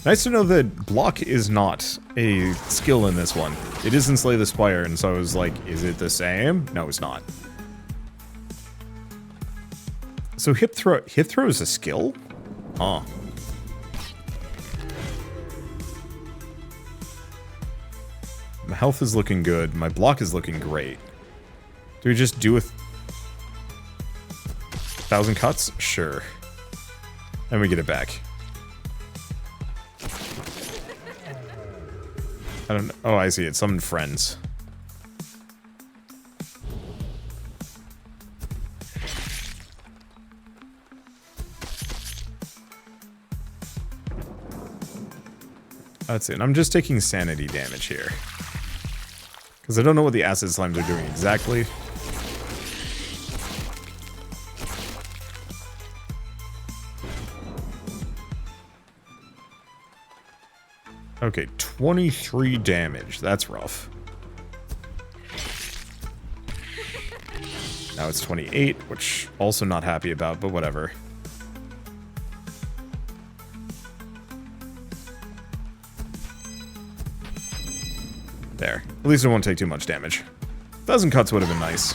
Nice to know that block is not a skill in this one. It is in Slay the Spire, and so I was like, is it the same? No, it's not. So hip throw is a skill? Huh. My health is looking good. My block is looking great. Do we just do 1,000 cuts? Sure. And we get it back. I don't know. Oh, I see it. Summoned friends. That's it. I'm just taking sanity damage here. Because I don't know what the acid slimes are doing exactly. Okay, 23 damage. That's rough. Now it's 28, which also not happy about, but whatever. There. At least it won't take too much damage. 1,000 cuts would have been nice.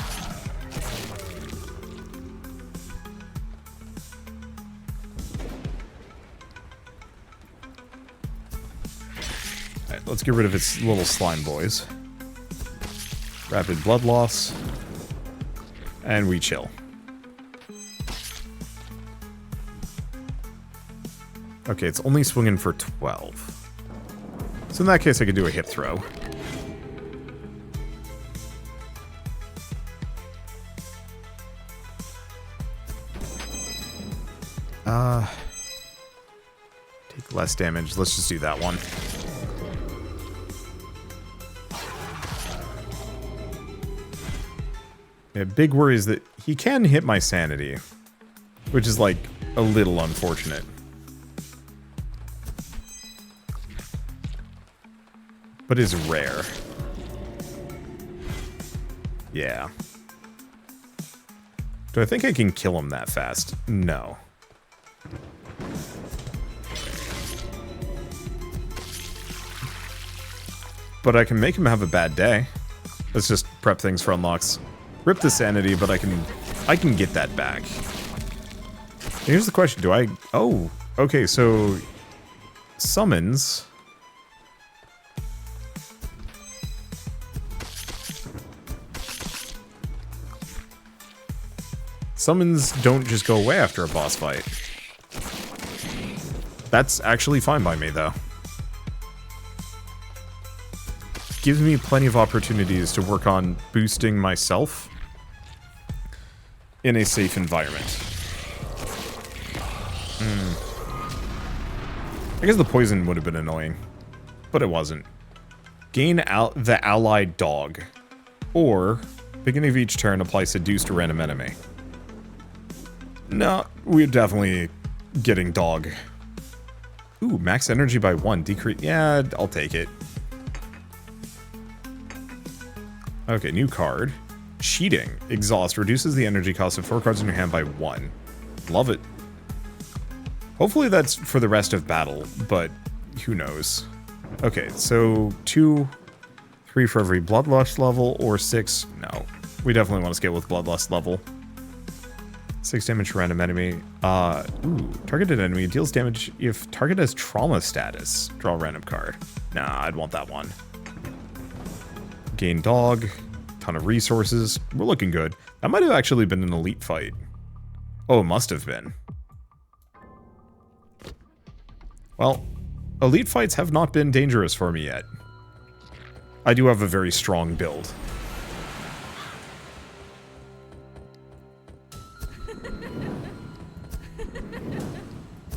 let's get rid of its little slime boys. Rapid blood loss. And we chill. Okay, it's only swinging for 12. So in that case, I could do a hit throw. Take less damage. Let's just do that one. Yeah, big worry is that he can hit my sanity, which is like a little unfortunate. But is rare. Yeah. Do I think I can kill him that fast? No. But I can make him have a bad day. Let's just prep things for unlocks. Rip the sanity, but I can get that back. Here's the question, do I... Oh, okay, so... Summons... Summons don't just go away after a boss fight. That's actually fine by me, though. Gives me plenty of opportunities to work on boosting myself in a safe environment. I guess the poison would have been annoying, but it wasn't. Gain the allied dog. Or, beginning of each turn, apply seduce to random enemy. No, we're definitely getting dog. Ooh, max energy by 1. Decrease. Yeah, I'll take it. Okay, new card. Cheating. Exhaust. Reduces the energy cost of 4 cards in your hand by 1. Love it. Hopefully that's for the rest of battle, but who knows. Okay, so 2, 3 for every Bloodlust level, or 6. No, we definitely want to scale with Bloodlust level. 6 damage to random enemy. Ooh, targeted enemy deals damage if target has trauma status. Draw a random card. Nah, I'd want that one. Gain dog. Ton of resources. We're looking good. That might have actually been an elite fight. Oh, it must have been. Well, elite fights have not been dangerous for me yet. I do have a very strong build.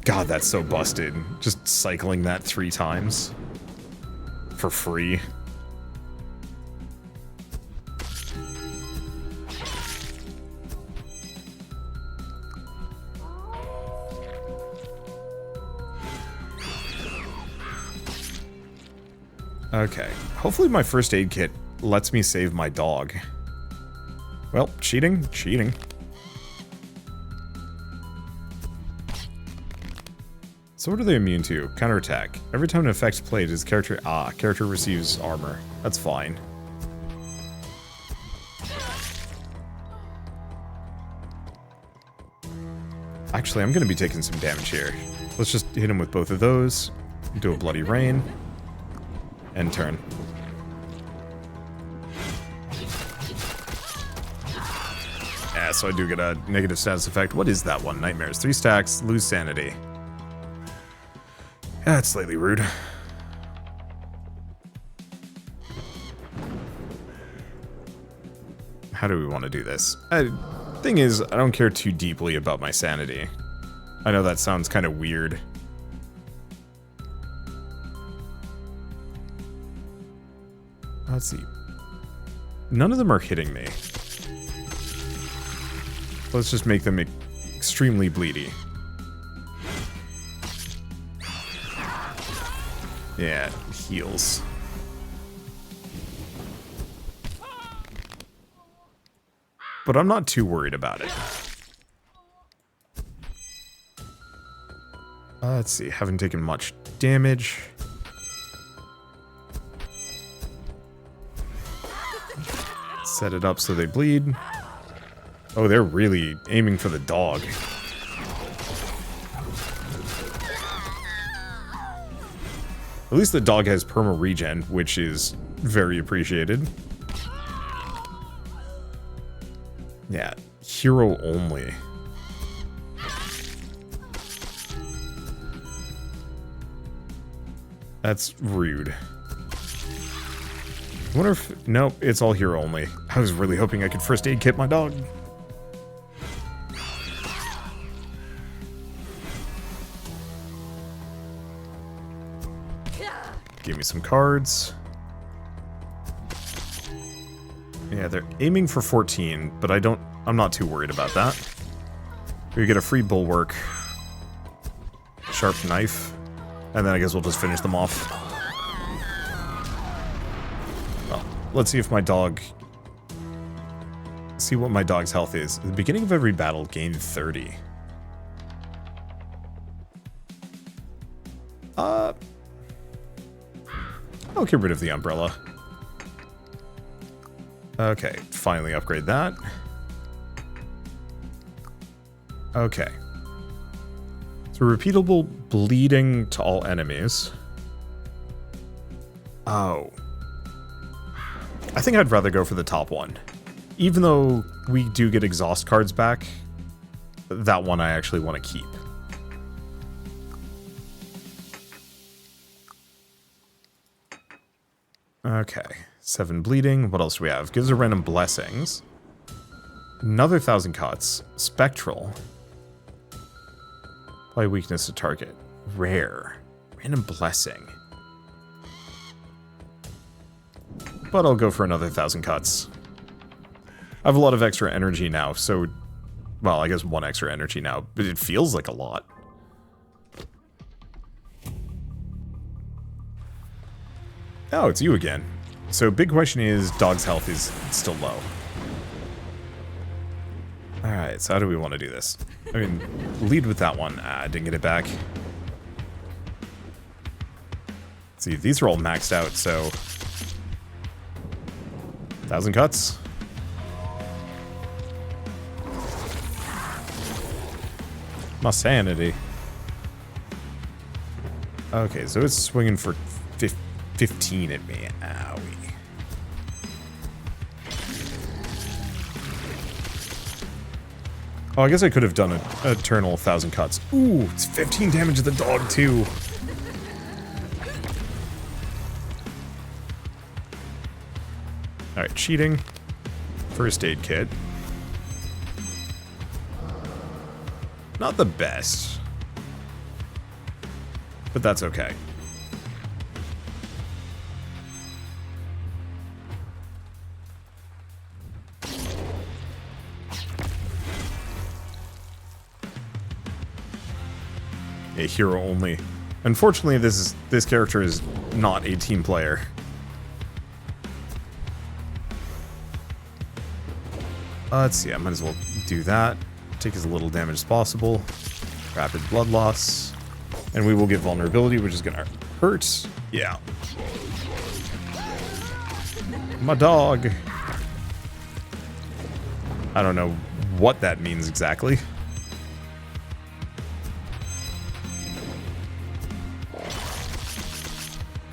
God, that's so busted. Just cycling that 3 times. For free. Okay. Hopefully my first aid kit lets me save my dog. Well, cheating? Cheating. So what are they immune to? Counterattack. Every time an effect's played, his character receives armor. That's fine. Actually, I'm gonna be taking some damage here. Let's just hit him with both of those. Do a bloody rain. End turn. Yeah, so I do get a negative status effect. What is that one? Nightmares. 3 stacks, lose sanity. That's slightly rude. How do we want to do this? Thing is, I don't care too deeply about my sanity. I know that sounds kind of weird. Let's see. None of them are hitting me. Let's just make them extremely bleedy. Yeah, heals. But I'm not too worried about it. Let's see, haven't taken much damage. Set it up so they bleed. Oh, they're really aiming for the dog. At least the dog has perma regen, which is very appreciated. Yeah, hero only. That's rude. I wonder if... Nope, it's all hero only. I was really hoping I could first aid kit my dog. Give me some cards. Yeah, they're aiming for 14, but I'm not too worried about that. We get a free bulwark. Sharp knife. And then I guess we'll just finish them off. Well, let's see if my dog... See what my dog's health is. At the beginning of every battle, gain 30. I'll get rid of the umbrella. Okay, finally upgrade that. Okay. So repeatable bleeding to all enemies. Oh. I think I'd rather go for the top one. Even though we do get exhaust cards back, that one I actually want to keep. Okay. 7 bleeding. What else do we have? Gives a random blessings. Another 1,000 cuts. Spectral. Apply weakness to target. Rare. Random blessing. But I'll go for another 1,000 cuts. I have a lot of extra energy now, so... Well, I guess 1 extra energy now, but it feels like a lot. Oh, it's you again. So big question is, dog's health is still low. Alright, so how do we want to do this? I mean, lead with that one. Ah, didn't get it back. Let's see, these are all maxed out, so... 1,000 cuts. My sanity. Okay, so it's swinging for 15 at me. Owie. Oh, I guess I could have done an eternal 1,000 cuts. Ooh, it's 15 damage to the dog, too. Alright, cheating. First aid kit. Not the best. But that's okay. A hero only. Unfortunately, this character is not a team player. Let's see, I might as well do that. Take as little damage as possible. Rapid blood loss. And we will get vulnerability, which is gonna hurt. Yeah. My dog. I don't know what that means exactly.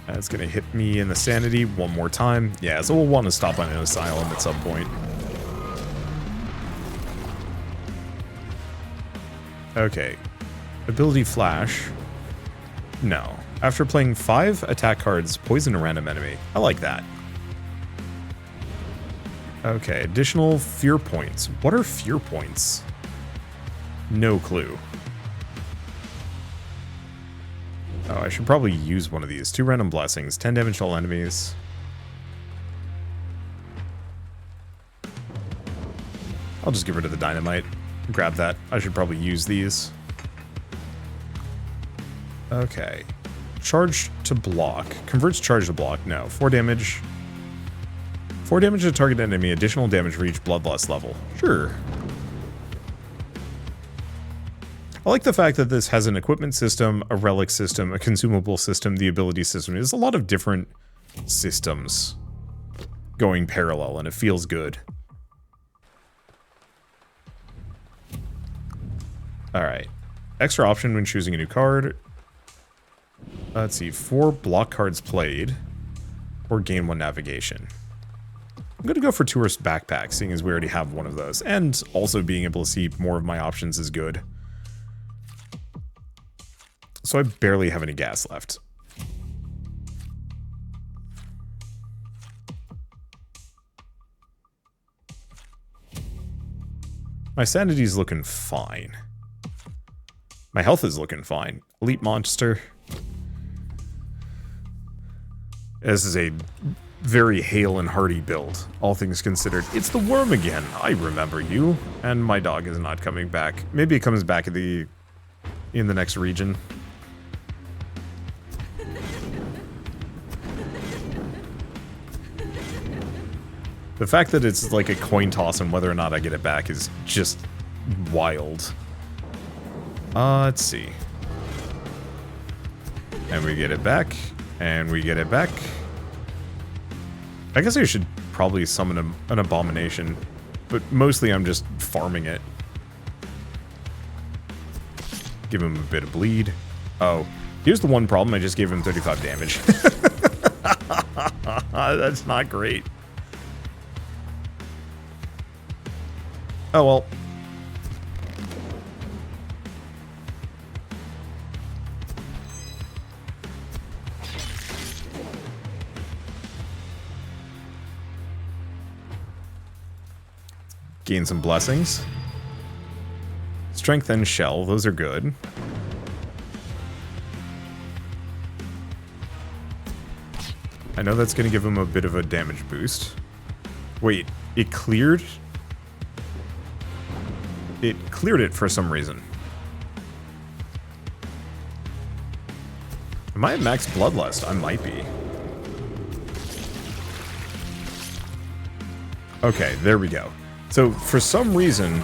That's gonna hit me in the sanity one more time. Yeah, so we'll want to stop on an asylum at some point. Okay. Ability Flash. No. After playing 5 attack cards, poison a random enemy. I like that. Okay, additional fear points. What are fear points? No clue. Oh, I should probably use one of these. 2 random blessings, 10 damage to all enemies. I'll just get rid of the dynamite. Grab that. I should probably use these. Okay. Charge to block. Converts charge to block. No. 4 damage. 4 damage to target enemy. Additional damage for each bloodlust level. Sure. I like the fact that this has an equipment system, a relic system, a consumable system, the ability system. There's a lot of different systems going parallel, and it feels good. Alright. Extra option when choosing a new card. Let's see, 4 block cards played, or gain 1 navigation. I'm going to go for tourist backpack, seeing as we already have one of those, and also being able to see more of my options is good. So I barely have any gas left. My sanity's looking fine. My health is looking fine. Elite monster. This is a very hale and hearty build, all things considered. It's the worm again. I remember you. And my dog is not coming back. Maybe it comes back in the next region. The fact that it's like a coin toss and whether or not I get it back is just wild. Let's see. And we get it back. And we get it back. I guess I should probably summon an abomination. But mostly I'm just farming it. Give him a bit of bleed. Oh, here's the one problem. I just gave him 35 damage. That's not great. Oh well. Gain some blessings. Strength and shell, those are good. I know that's going to give him a bit of a damage boost. Wait, it cleared? It cleared it for some reason. Am I at max bloodlust? I might be. Okay, there we go. So, for some reason,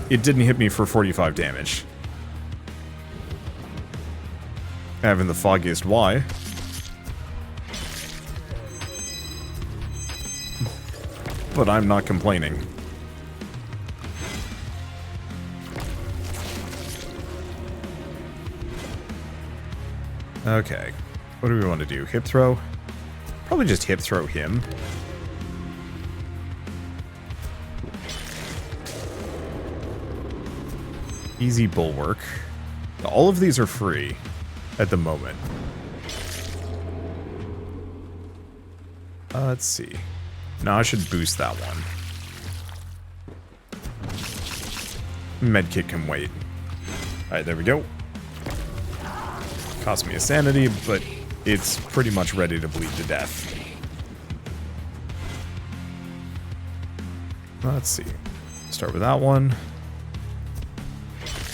it didn't hit me for 45 damage. Having the foggiest why. But I'm not complaining. Okay, what do we want to do? Hip throw? Probably just hip throw him. Easy bulwark. All of these are free at the moment. Let's see. No, I should boost that one. Medkit can wait. Alright, there we go. Cost me a sanity, but it's pretty much ready to bleed to death. Let's see. Start with that one.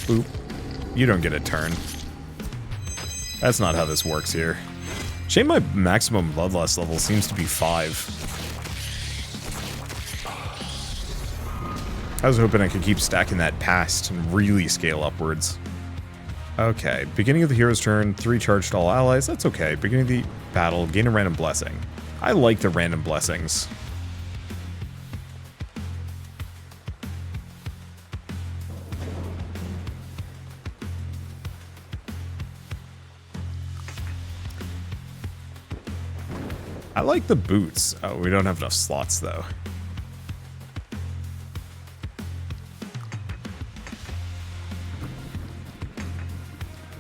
Oop. You don't get a turn. That's not how this works here. Shame my maximum bloodlust level seems to be 5. I was hoping I could keep stacking that past and really scale upwards. Okay, beginning of the hero's turn, 3 charged all allies, that's okay. Beginning of the battle, gain a random blessing. I like the random blessings. I like the boots. Oh, we don't have enough slots though.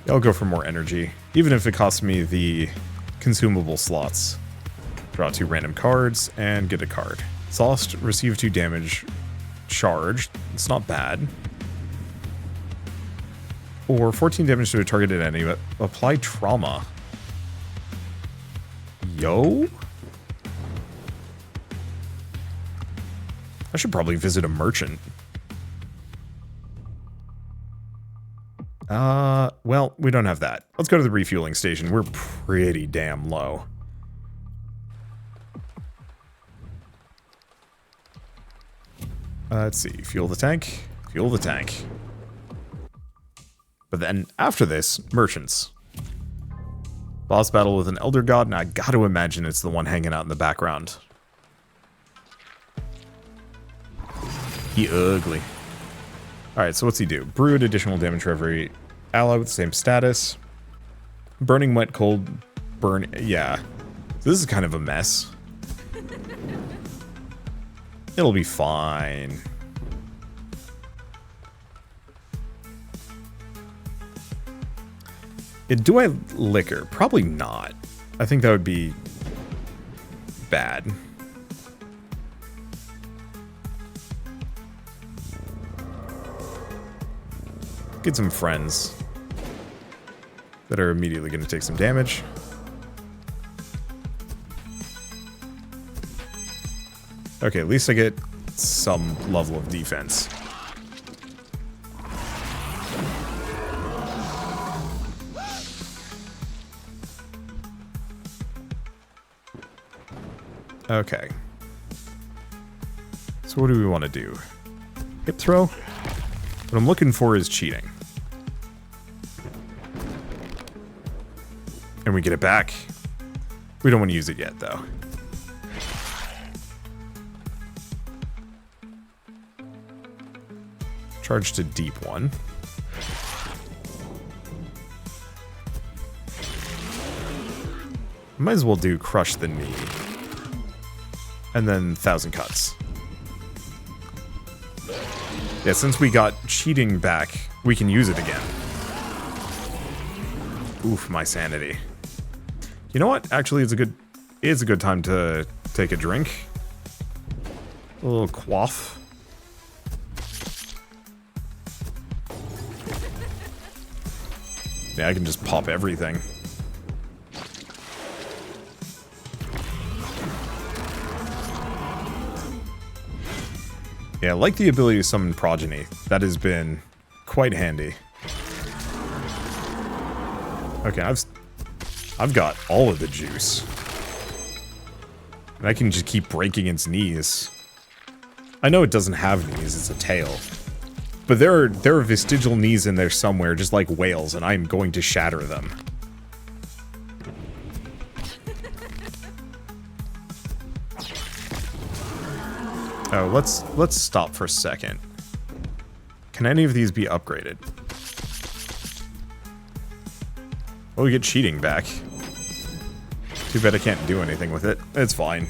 I'll go for more energy, even if it costs me the consumable slots. Draw 2 random cards and get a card. Exhaust, receive 2 damage, charged. It's not bad. Or 14 damage to a targeted enemy, but apply trauma. Yo? I should probably visit a merchant. Well, we don't have that. Let's go to the refueling station. We're pretty damn low. Let's see. Fuel the tank. Fuel the tank. But then, after this, merchants. Boss battle with an elder god, and I gotta imagine it's the one hanging out in the background. He ugly. Alright, so what's he do? Brood, additional damage for every ally with the same status. Burning wet, cold, burn. Yeah. So this is kind of a mess. It'll be fine. Do I liquor? Probably not. I think that would be bad. Get some friends that are immediately going to take some damage. Okay, at least I get some level of defense. Okay. So what do we want to do? Hip throw? What I'm looking for is cheating. And we get it back. We don't want to use it yet, though. Charge to deep one. Might as well do crush the knee. And then 1,000 cuts. Yeah, since we got cheating back, we can use it again. Oof, my sanity. You know what? Actually, it's a good time to take a drink. A little quaff. Yeah, I can just pop everything. Yeah, I like the ability to summon progeny. That has been quite handy. Okay, I've got all of the juice. And I can just keep breaking its knees. I know it doesn't have knees, it's a tail. But there are vestigial knees in there somewhere, just like whales, and I'm going to shatter them. Oh, let's stop for a second. Can any of these be upgraded? Oh, we get cheating back. Too bad I can't do anything with it. It's fine.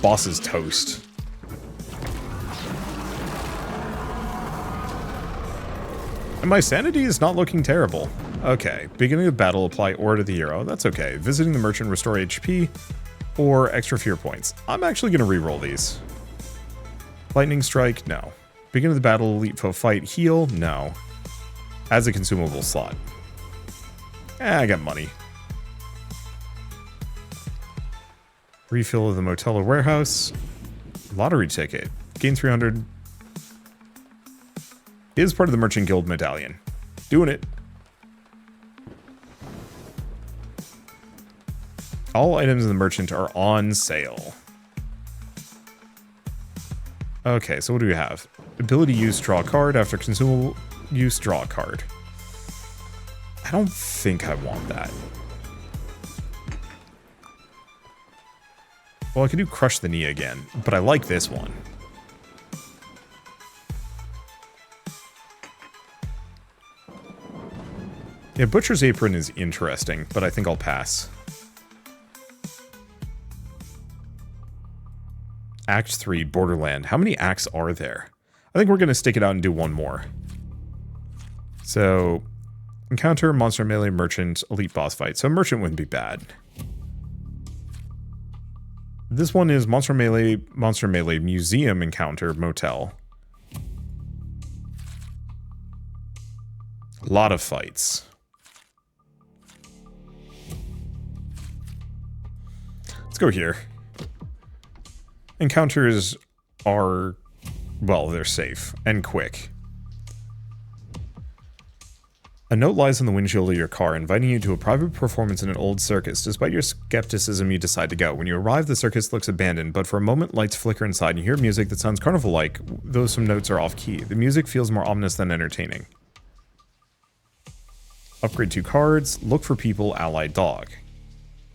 Boss is toast. And my sanity is not looking terrible. Okay, beginning of battle, apply ore to the hero. That's okay. Visiting the merchant, restore HP, or extra fear points. I'm actually going to reroll these. Lightning strike, no. Beginning of the battle, elite foe fight, heal, no. As a consumable slot. I got money. Refill of the motel or warehouse. Lottery ticket. Gain 300. Is part of the Merchant Guild medallion. Doing it. All items in the merchant are on sale. Okay, so what do we have? Ability use, draw a card. After consumable use, draw a card. I don't think I want that. Well, I could do crush the knee again, but I like this one. Yeah, Butcher's Apron is interesting, but I think I'll pass. Act 3, Borderland. How many acts are there? I think we're going to stick it out and do one more. So, encounter, monster melee, merchant, elite boss fight. So merchant wouldn't be bad. This one is monster melee, museum encounter, motel. A lot of fights. Let's go here. Encounters are, well, they're safe and quick. A note lies on the windshield of your car, inviting you to a private performance in an old circus. Despite your skepticism, you decide to go. When you arrive, the circus looks abandoned, but for a moment, lights flicker inside, and you hear music that sounds carnival-like, though some notes are off-key. The music feels more ominous than entertaining. Upgrade 2 cards. Look for people, allied dog.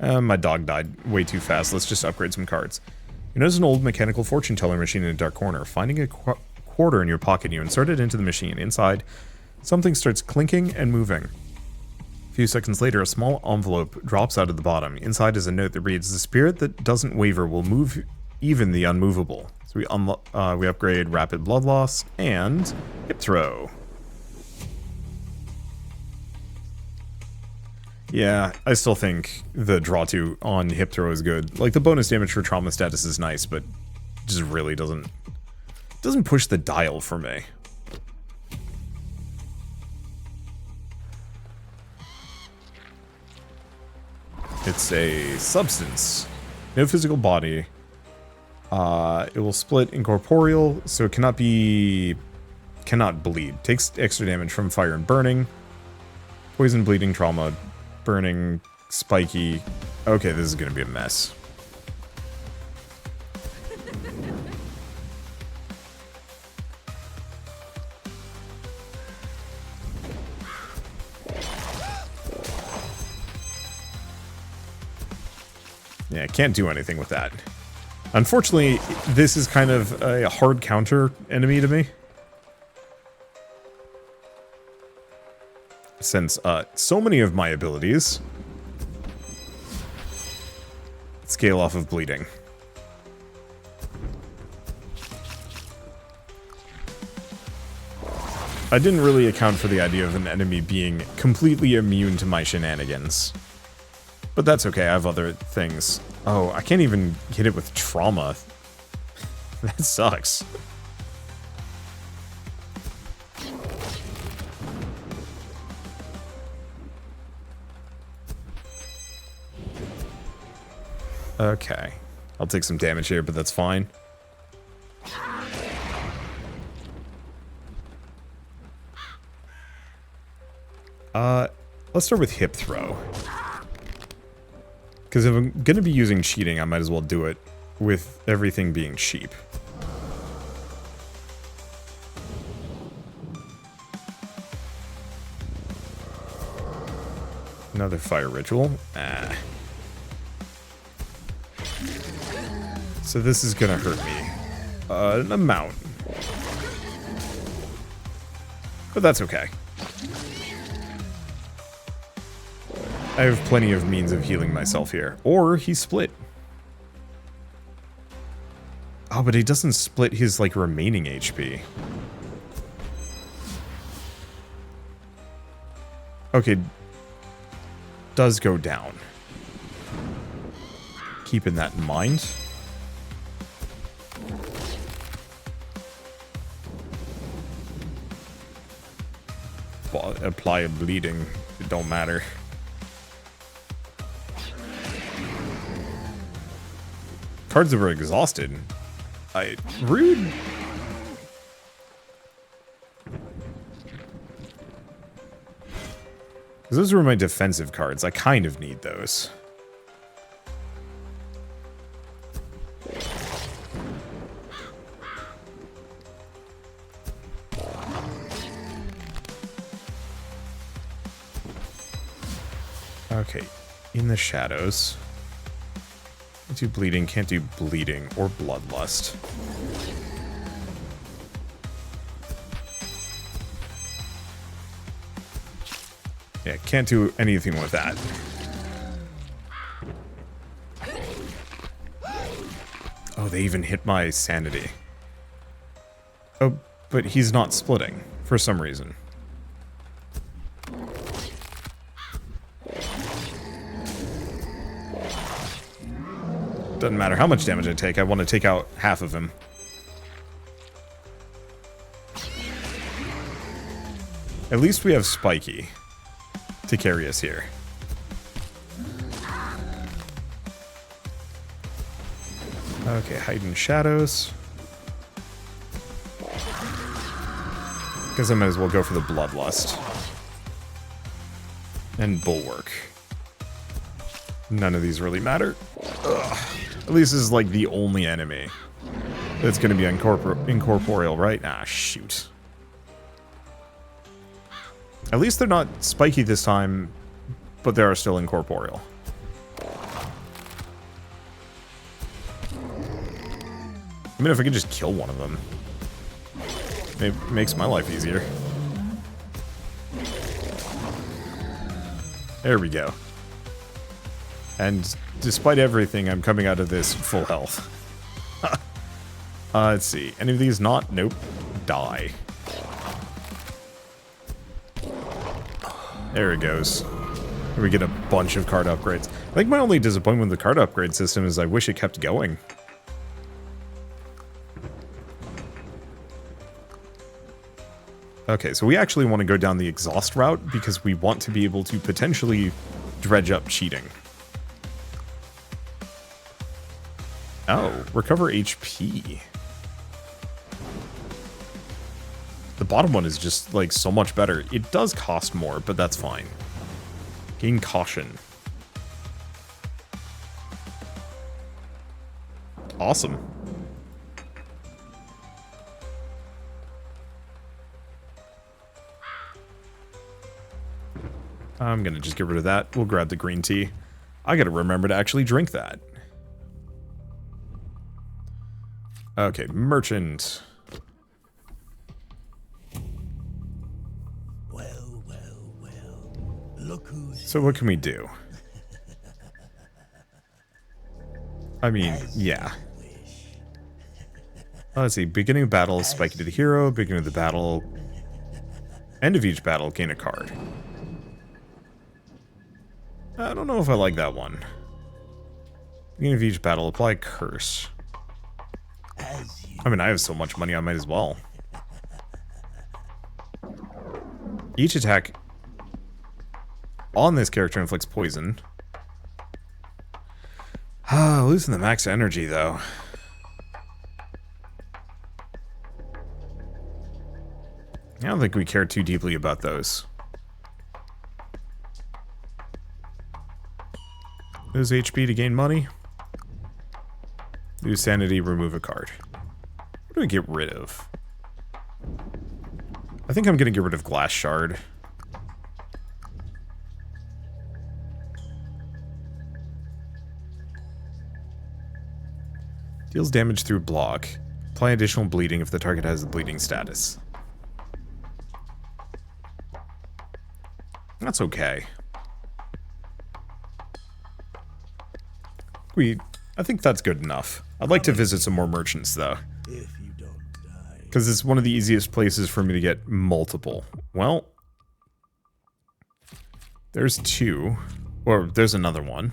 My dog died way too fast. Let's just upgrade some cards. You notice an old mechanical fortune teller machine in a dark corner. Finding a quarter in your pocket, you insert it into the machine. Inside, something starts clinking and moving. A few seconds later, a small envelope drops out of the bottom. Inside is a note that reads, "The spirit that doesn't waver will move even the unmovable." So we upgrade rapid blood loss and hip throw. Yeah, I still think the draw 2 on hip throw is good. Like, the bonus damage for trauma status is nice, but just really doesn't push the dial for me. It's a substance. No physical body. It will split incorporeal, so it cannot bleed. Takes extra damage from fire and burning. Poison, bleeding, trauma, burning, spiky. Okay, this is gonna be a mess. Yeah, I can't do anything with that. Unfortunately, this is kind of a hard counter enemy to me. Since so many of my abilities scale off of bleeding. I didn't really account for the idea of an enemy being completely immune to my shenanigans. But that's okay, I have other things. Oh, I can't even hit it with trauma. That sucks. Okay. I'll take some damage here, but that's fine. Let's start with hip throw. Because if I'm going to be using cheating, I might as well do it with everything being cheap. Another fire ritual. Ah. So this is going to hurt me. An amount. But that's okay. I have plenty of means of healing myself here. Or he split. Oh, but he doesn't split his, like, remaining HP. Okay. Does go down. Keeping that in mind. Apply a bleeding. It don't matter. Cards that were exhausted. Rude. Because those were my defensive cards. I kind of need those. Okay, in the shadows. Can't do bleeding, can't do bleeding, or bloodlust. Yeah, can't do anything with that. Oh, they even hit my sanity. Oh, but he's not splitting, for some reason. Doesn't matter how much damage I take, I want to take out half of him. At least we have Spiky to carry us here. Okay, hide in shadows. Because I might as well go for the bloodlust. And bulwark. None of these really matter. Ugh. At least this is like the only enemy that's going to be incorporeal, right? Ah, shoot. At least they're not spiky this time, but they are still incorporeal. I mean, if I could just kill one of them, it makes my life easier. There we go. And despite everything, I'm coming out of this full health. Let's see. Any of these not? Nope. Die. There it goes. We get a bunch of card upgrades. I think my only disappointment with the card upgrade system is I wish it kept going. Okay, so we actually want to go down the exhaust route because we want to be able to potentially dredge up cheating. Oh, recover HP. The bottom one is just, like, so much better. It does cost more, but that's fine. Gain caution. Awesome. I'm gonna just get rid of that. We'll grab the green tea. I gotta remember to actually drink that. Okay, merchant.
Well. Look who's...
So what can we do? I mean, yeah. Let's see. Beginning of battle, spike to the hero. Beginning of the battle. End of each battle, gain a card. I don't know if I like that one. Beginning of each battle, apply curse. I mean, I have so much money, I might as well. Each attack on this character inflicts poison. Losing the max energy, though. I don't think we care too deeply about those. Lose HP to gain money. Lose sanity, remove a card. What do we get rid of? I think I'm going to get rid of Glass Shard. Deals damage through block. Apply additional bleeding if the target has the bleeding status. That's okay. I think that's good enough. I'd like to visit some more merchants, though. Because it's one of the easiest places for me to get multiple. Well, there's two. Or there's another one.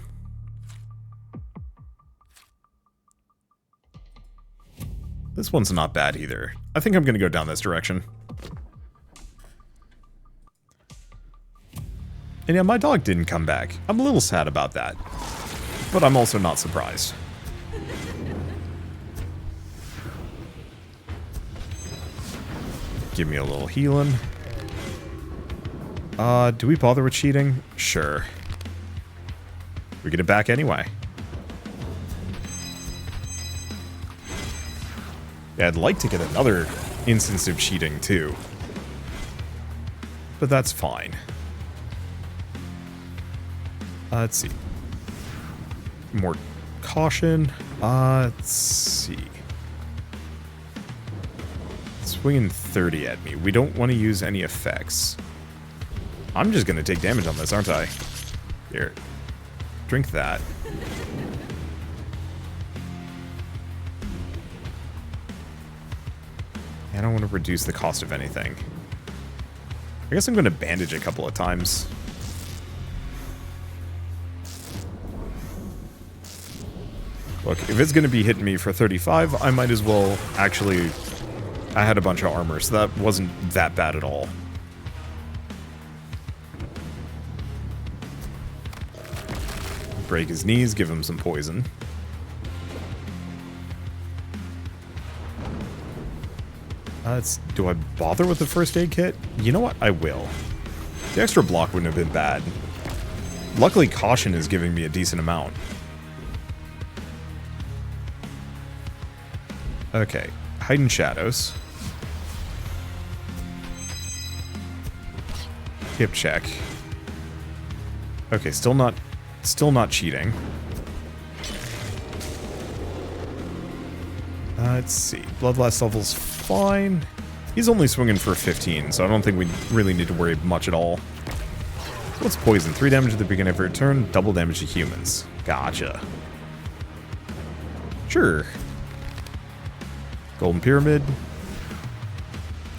This one's not bad either. I think I'm going to go down this direction. And yeah, my dog didn't come back. I'm a little sad about that. But I'm also not surprised. Give me a little healing. Do we bother with cheating? Sure. We get it back anyway. Yeah, I'd like to get another instance of cheating, too. But that's fine. Let's see. More caution. Let's see. Swinging 30 at me. We don't want to use any effects. I'm just going to take damage on this, aren't I? Here. Drink that. I don't want to reduce the cost of anything. I guess I'm going to bandage a couple of times. Look, if it's going to be hitting me for 35, I might as well actually... I had a bunch of armor, so that wasn't that bad at all. Break his knees, give him some poison. Do I bother with the first aid kit? You know what? I will. The extra block wouldn't have been bad. Luckily, caution is giving me a decent amount. Okay, hidden shadows. Hip check. Okay, still not cheating. Let's see. Bloodlust level's fine. He's only swinging for 15, so I don't think we really need to worry much at all. What's poison? 3 damage at the beginning of your turn, double damage to humans. Gotcha. Sure. Golden Pyramid.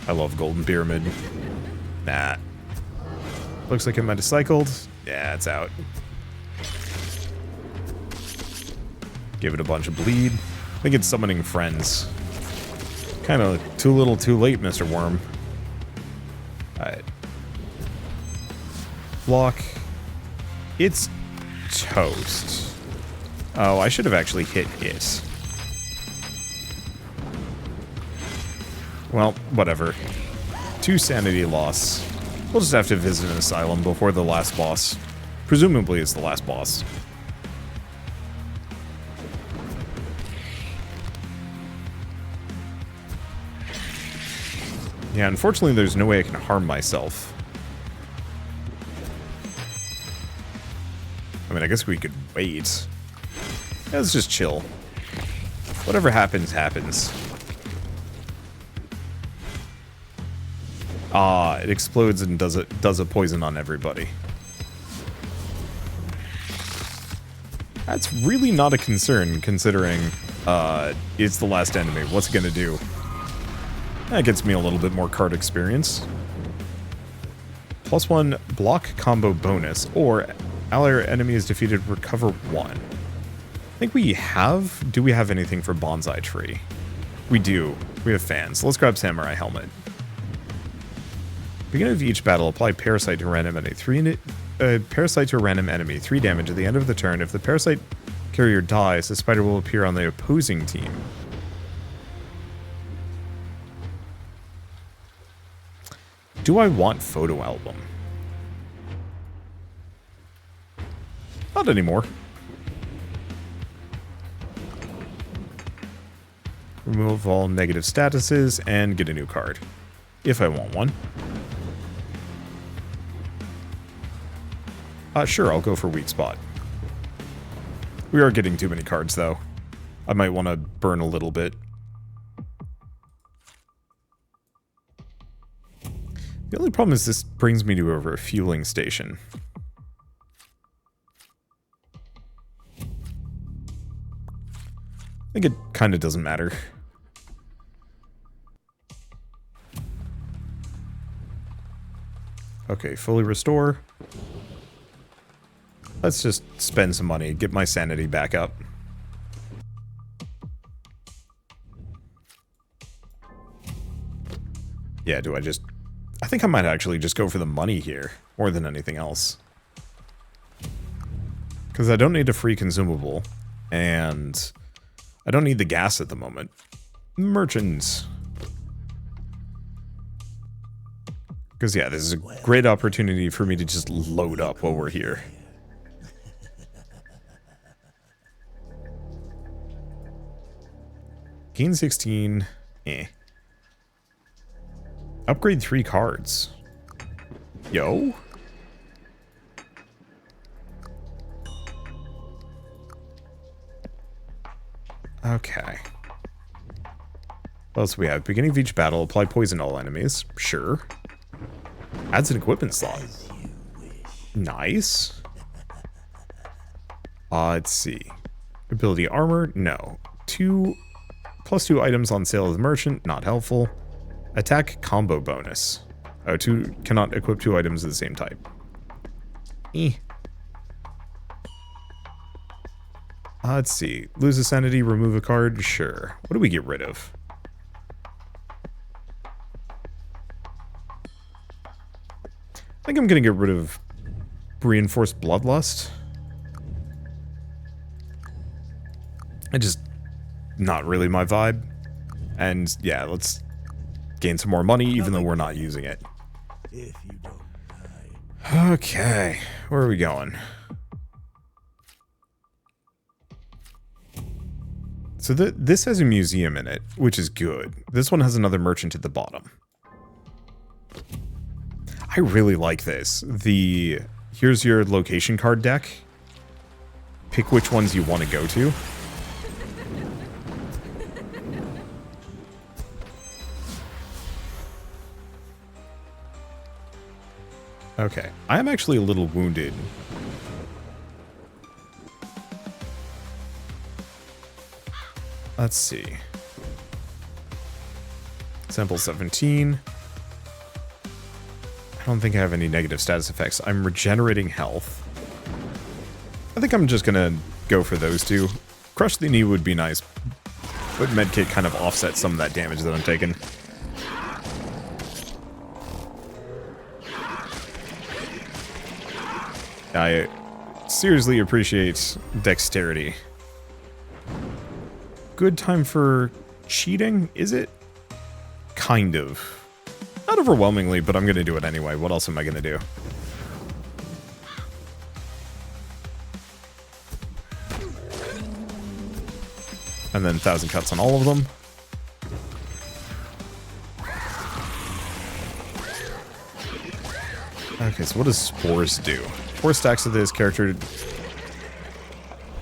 I love Golden Pyramid. Nah. Looks like it might have cycled. Yeah, it's out. Give it a bunch of bleed. I think it's summoning friends. Kind of too little too late, Mr. Worm. Alright. Block. It's toast. Oh, I should have actually hit it. Well, whatever. 2 sanity loss. We'll just have to visit an asylum before the last boss. Presumably it's the last boss. Yeah, unfortunately there's no way I can harm myself. I mean, I guess we could wait. Yeah, let's just chill. Whatever happens, happens. Ah, it explodes and does a poison on everybody. That's really not a concern, considering it's the last enemy. What's it gonna do? That gets me a little bit more card experience. +1 block combo bonus, or ally enemy is defeated, recover 1. I think we have... Do we have anything for Bonsai Tree? We do. We have fans. Let's grab Samurai Helmet. Beginning of each battle, apply Parasite to a random enemy. Parasite to a random enemy. 3 damage at the end of the turn. If the Parasite carrier dies, the spider will appear on the opposing team. Do I want Photo Album? Not anymore. Remove all negative statuses and get a new card. If I want one. Sure, I'll go for Weak Spot. We are getting too many cards, though. I might want to burn a little bit. The only problem is this brings me to a refueling station. I think it kind of doesn't matter. Okay, fully restore. Let's just spend some money, get my sanity back up. Yeah, do I just... I think I might actually just go for the money here, more than anything else. Because I don't need a free consumable, and I don't need the gas at the moment. Merchants. Because, yeah, this is a great opportunity for me to just load up while we're here. Gain 16. Eh. Upgrade 3 cards. Yo. Okay. What else do we have? Beginning of each battle, apply poison to all enemies. Sure. Adds an equipment slot. Nice. Let's see. Ability armor? No. +2 items on sale of the merchant. Not helpful. Attack combo bonus. Oh, cannot equip 2 items of the same type. Let's see. Lose a sanity, remove a card. Sure. What do we get rid of? I think I'm going to get rid of Reinforced Bloodlust. Not really my vibe. And yeah, let's gain some more money even though we're not using it.
If you don't die.
Okay, where are we going? So this has a museum in it, which is good. This one has another merchant at the bottom. I really like this. Here's your location card deck. Pick which ones you want to go to. Okay, I am actually a little wounded. Let's see. Sample 17. I don't think I have any negative status effects. I'm regenerating health. I think I'm just gonna go for those two. Crush the knee would be nice, but medkit kind of offsets some of that damage that I'm taking. I seriously appreciate dexterity. Good time for cheating, is it? Kind of. Not overwhelmingly, but I'm going to do it anyway. What else am I going to do? And then 1,000 cuts on all of them. Okay, so what does Spores do? 4 stacks of this character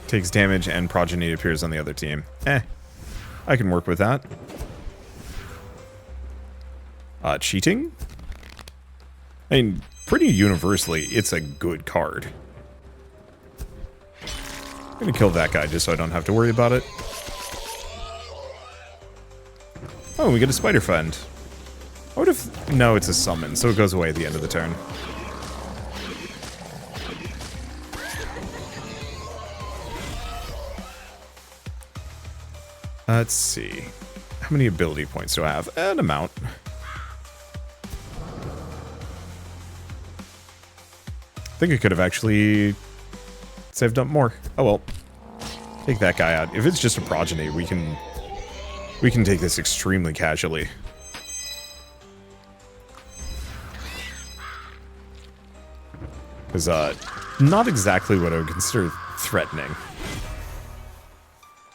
takes damage and progeny appears on the other team. I can work with that. Cheating? I mean, pretty universally, it's a good card. I'm gonna kill that guy just so I don't have to worry about it. Oh, we get a spider friend. What if... No, it's a summon, so it goes away at the end of the turn. Let's see. How many ability points do I have? An amount. I think I could have actually saved up more. Oh well. Take that guy out. If it's just a progeny, we can take this extremely casually. Because, not exactly what I would consider threatening.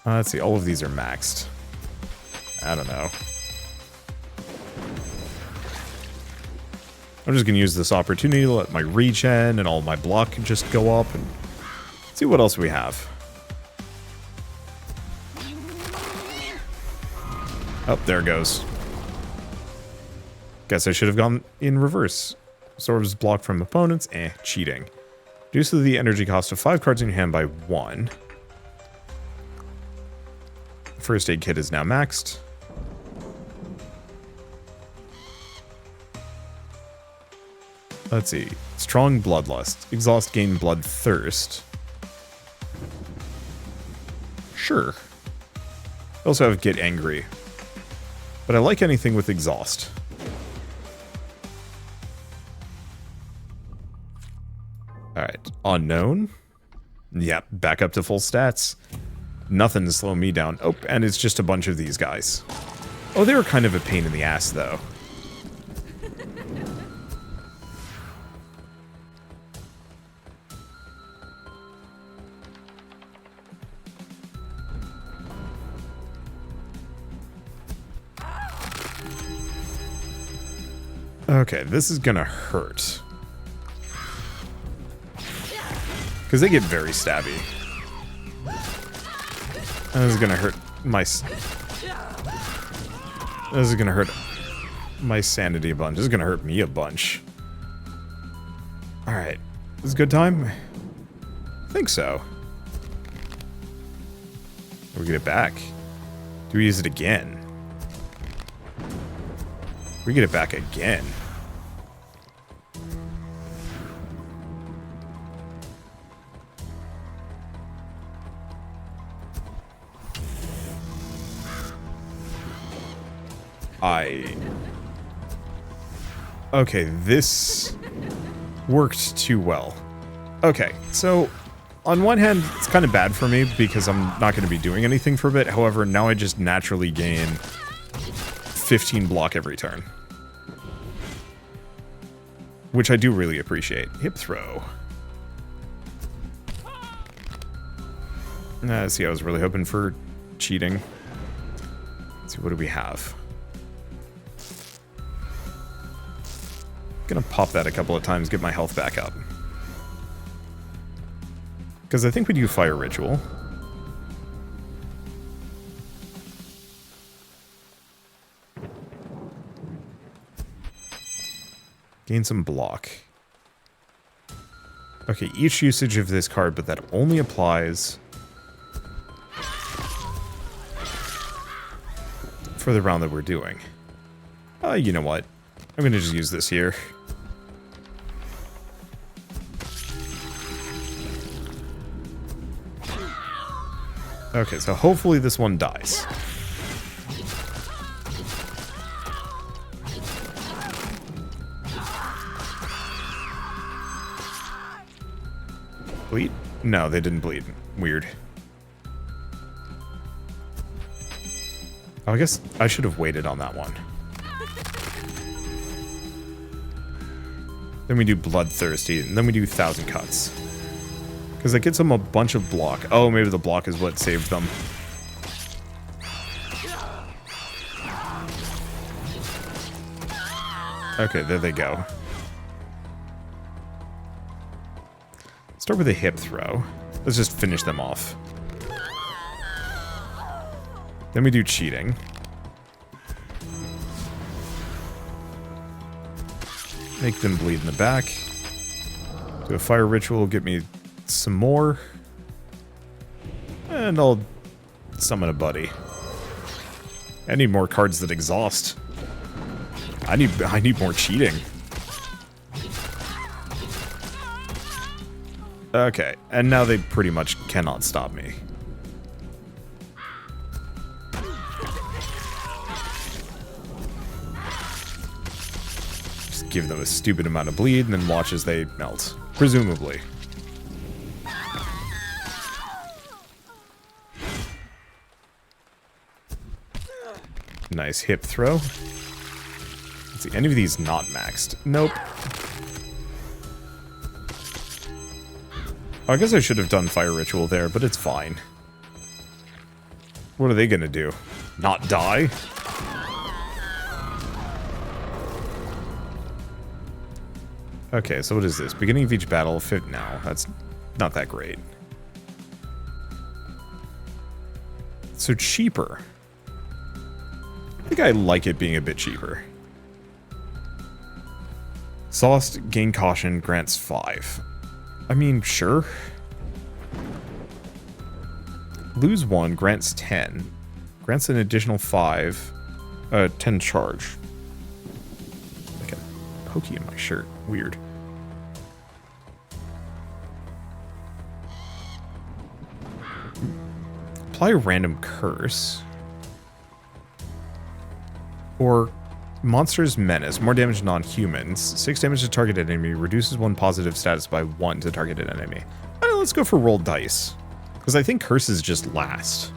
Let's see, all of these are maxed. I don't know. I'm just going to use this opportunity to let my regen and all my block just go up and see what else we have. Oh, there it goes. Guess I should have gone in reverse. Absorbs block from opponents. Cheating. Reduces the energy cost of 5 cards in your hand by 1. First aid kit is now maxed. Let's see. Strong bloodlust. Exhaust gain bloodthirst. Sure. I also have get angry. But I like anything with exhaust. Alright. Unknown. Yep, back up to full stats. Nothing to slow me down. Oh, and it's just a bunch of these guys. Oh, they were kind of a pain in the ass, though. Okay, this is gonna hurt. Because they get very stabby. This is gonna hurt my... This is gonna hurt my sanity a bunch. This is gonna hurt me a bunch. Alright. This is a good time? I think so. We get it back. Do we use it again? We get it back again. Okay, this worked too well. Okay, so on one hand, it's kind of bad for me because I'm not going to be doing anything for a bit. However, now I just naturally gain 15 block every turn. Which I do really appreciate. Hip throw. See, I was really hoping for cheating. Let's see, what do we have? Gonna pop that a couple of times, get my health back up. Because I think we do Fire Ritual. Gain some block. Okay, each usage of this card, but that only applies for the round that we're doing. You know what? I'm gonna just use this here. Okay, so hopefully this one dies. Bleed? No, they didn't bleed. Weird. Oh, I guess I should have waited on that one. Then we do Bloodthirsty, and then we do 1,000 Cuts. Because that gets them a bunch of block. Oh, maybe the block is what saved them. Okay, there they go. Start with a hip throw. Let's just finish them off. Then we do cheating. Make them bleed in the back. Do a fire ritual, get me some more. And I'll summon a buddy. I need more cards that exhaust. I need more cheating. Okay, and now they pretty much cannot stop me. Just give them a stupid amount of bleed and then watch as they melt. Presumably. Nice hip throw. Let's see, any of these not maxed? Nope. I guess I should have done Fire Ritual there, but it's fine. What are they gonna do? Not die? Okay, so what is this? Beginning of each battle, fit now. That's not that great. So cheaper. I think I like it being a bit cheaper. Sauced, gain caution, grants 5. I mean, sure. Lose 1, grants 10. Grants an additional 5. 10 charge. Like a pokey in my shirt. Weird. Apply a random curse. Or Monster's Menace. More damage to non-humans. 6 damage to targeted enemy. Reduces 1 positive status by 1 to targeted enemy. Let's go for roll dice. Because I think curses just last.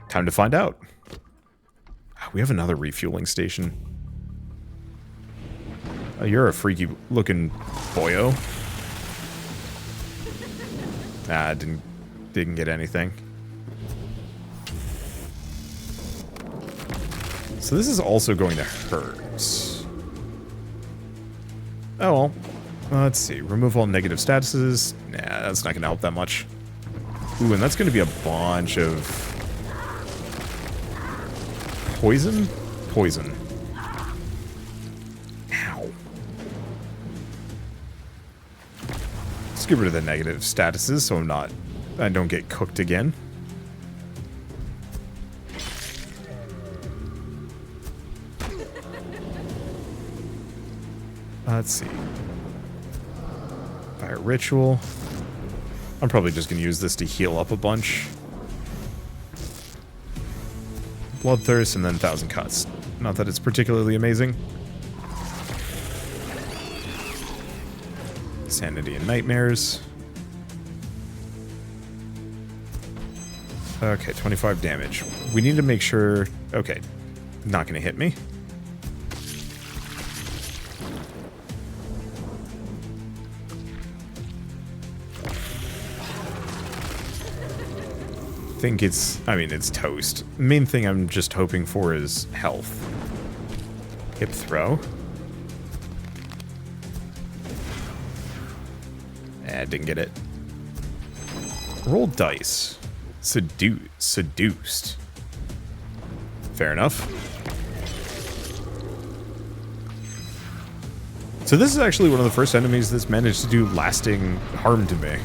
Time to find out. We have another refueling station. Oh, you're a freaky looking boyo. Ah, didn't get anything. So this is also going to hurt. Oh well. Let's see. Remove all negative statuses. Nah, that's not going to help that much. Ooh, and that's going to be a bunch of... Poison? Poison. Ow. Let's get rid of the negative statuses so I don't get cooked again. Let's see. Fire Ritual. I'm probably just going to use this to heal up a bunch. Bloodthirst and then 1,000 Cuts. Not that it's particularly amazing. Sanity and Nightmares. Okay, 25 damage. We need to make sure... Okay, not going to hit me. It's toast. Main thing I'm just hoping for is health. Hip throw. Didn't get it. Roll dice. Seduced. Fair enough. So this is actually one of the first enemies that's managed to do lasting harm to me.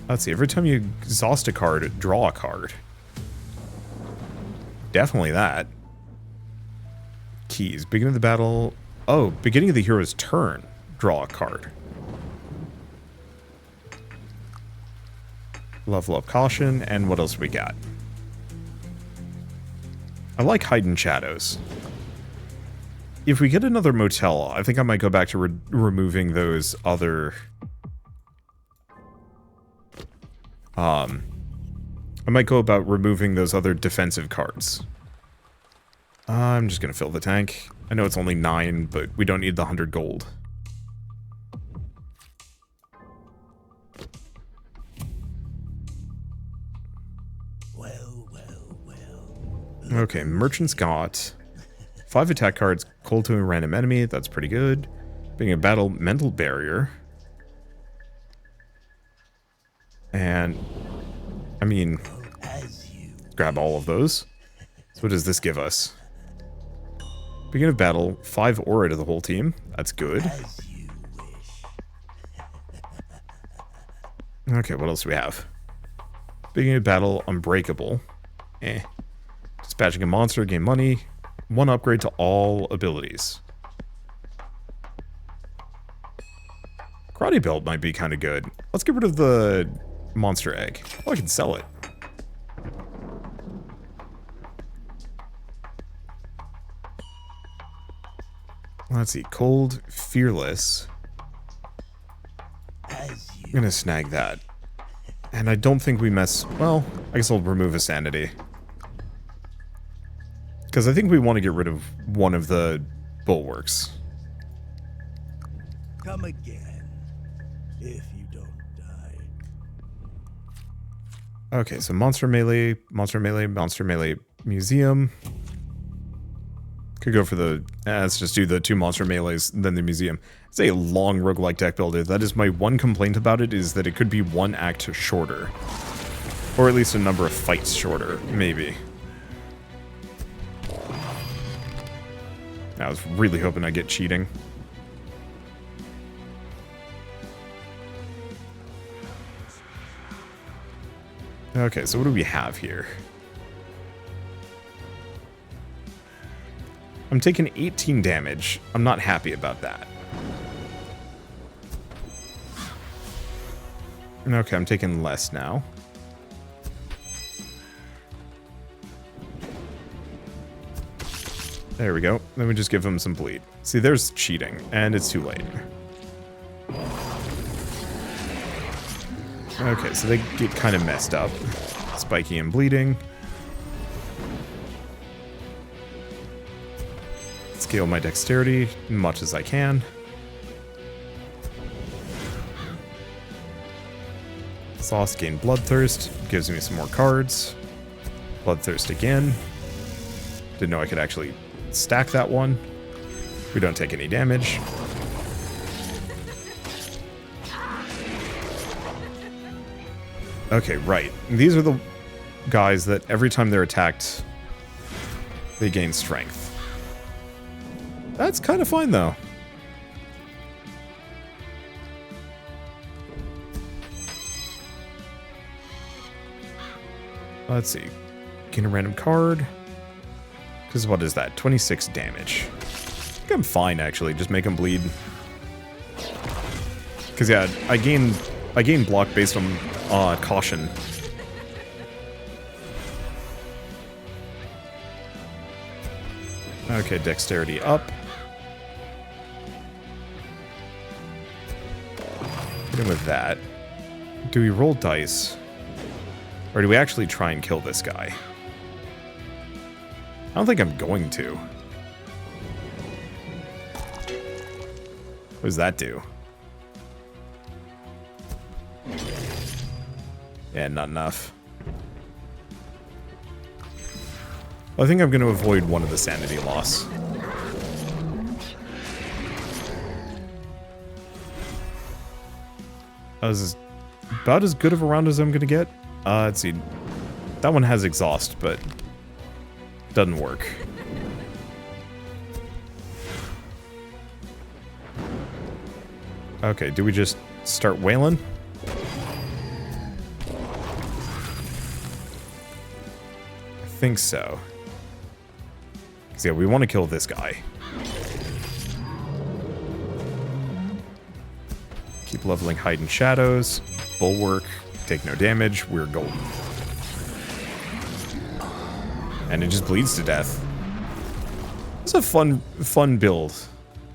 Let's see, every time you exhaust a card, draw a card. Definitely that. Keys. Beginning of the battle. Oh, beginning of the hero's turn. Draw a card. Level up caution. And what else we got? I like hide in shadows. If we get another motel, I think I might go back to removing those other... I might go about removing those other defensive cards. I'm just gonna fill the tank. I know it's only 9, but we don't need the 100 gold.
Well.
Okay, merchant's got 5 attack cards, cold to a random enemy. That's pretty good. Being a battle, mental barrier. And, I mean, grab all of those. So what does this give us? Beginning of battle, 5 aura to the whole team. That's good. Okay, what else do we have? Beginning of battle, unbreakable. Dispatching a monster, gain money. 1 upgrade to all abilities. Karate belt might be kind of good. Let's get rid of the monster egg. Oh, I can sell it. Let's see. Cold, fearless. I'm gonna snag that. And I don't think we mess... Well, I guess I'll remove a sanity. Because I think we want to get rid of one of the bulwarks.
Come again, if you don't die.
Okay, so monster melee, monster melee, monster melee, museum. Could go for the... let's just do the 2 monster melees, then the museum. It's a long roguelike deck builder. That is my one complaint about it, is that it could be 1 act shorter. Or at least a number of fights shorter, maybe. I was really hoping I'd get cheating. Okay, so what do we have here? I'm taking 18 damage. I'm not happy about that. Okay, I'm taking less now. There we go. Then we just give him some bleed. See, there's cheating, and it's too late. Okay, so they get kind of messed up. Spiky and bleeding. Scale my dexterity as much as I can. Sauce gain bloodthirst. Gives me some more cards. Bloodthirst again. Didn't know I could actually stack that one. We don't take any damage. Okay, right. These are the guys that every time they're attacked, they gain strength. That's kind of fine, though. Let's see. Gain a random card. Because what is that? 26 damage. I think I'm fine, actually. Just make him bleed. Because, yeah, I gain block based on caution. Okay, dexterity up. Hit him with that. Do we roll dice? Or do we actually try and kill this guy? I don't think I'm going to. What does that do? Yeah, not enough. I think I'm going to avoid one of the sanity loss. That was about as good of a round as I'm going to get. Let's see. That one has exhaust, but doesn't work. Okay, do we just start wailing? I think so. 'Cause, yeah, we want to kill this guy. Keep leveling Hide and Shadows. Bulwark. Take no damage. We're golden. And it just bleeds to death. It's a fun build.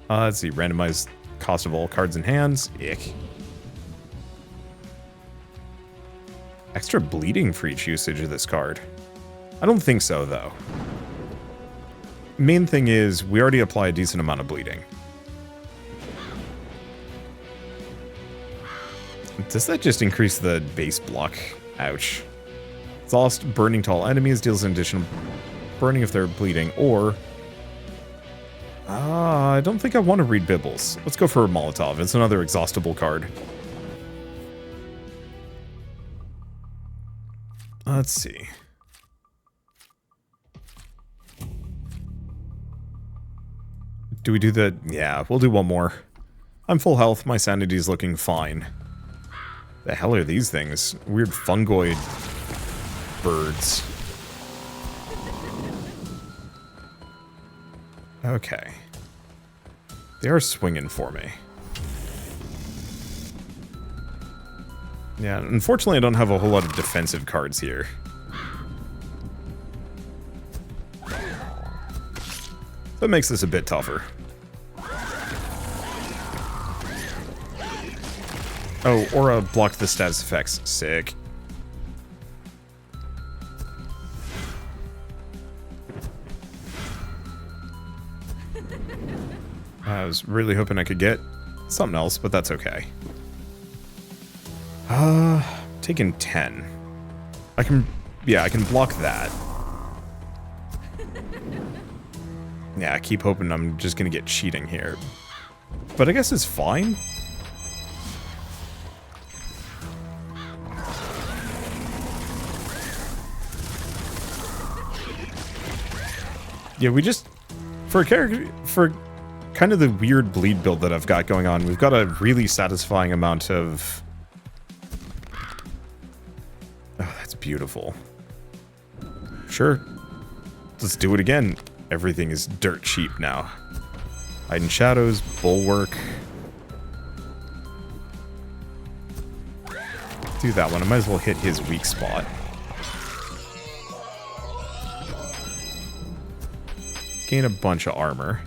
Let's see. Randomized cost of all cards in hands. Ick. Extra bleeding for each usage of this card. I don't think so, though. Main thing is, we already apply a decent amount of bleeding. Does that just increase the base block? Ouch. Exhaust burning to all enemies deals an additional burning if they're bleeding, or... I don't think I want to read Bibbles. Let's go for a Molotov. It's another exhaustible card. Let's see. Do we do the... Yeah, we'll do one more. I'm full health. My sanity's looking fine. The hell are these things? Weird fungoid birds. Okay. They are swinging for me. Yeah, unfortunately I don't have a whole lot of defensive cards here. That makes this a bit tougher. Oh, Aura blocked the status effects. Sick. I was really hoping I could get something else, but that's okay. Taking 10. I can block that. Yeah, I keep hoping I'm just gonna get cheating here. But I guess it's fine. Yeah, we just... For a character... For kind of the weird bleed build that I've got going on, we've got a really satisfying amount of... Oh, that's beautiful. Sure. Let's do it again. Everything is dirt cheap now. Hide and Shadows, Bulwark. Do that one. I might as well hit his weak spot. Gain a bunch of armor.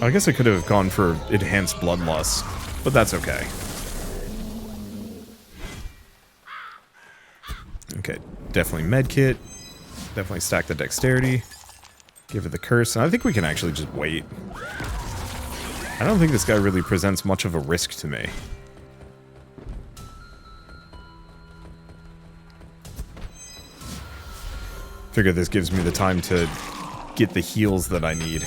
I guess I could have gone for enhanced bloodlust, but that's okay. Okay, definitely medkit. Definitely stack the dexterity. Give it the curse. And I think we can actually just wait. I don't think this guy really presents much of a risk to me. Figure this gives me the time to get the heals that I need.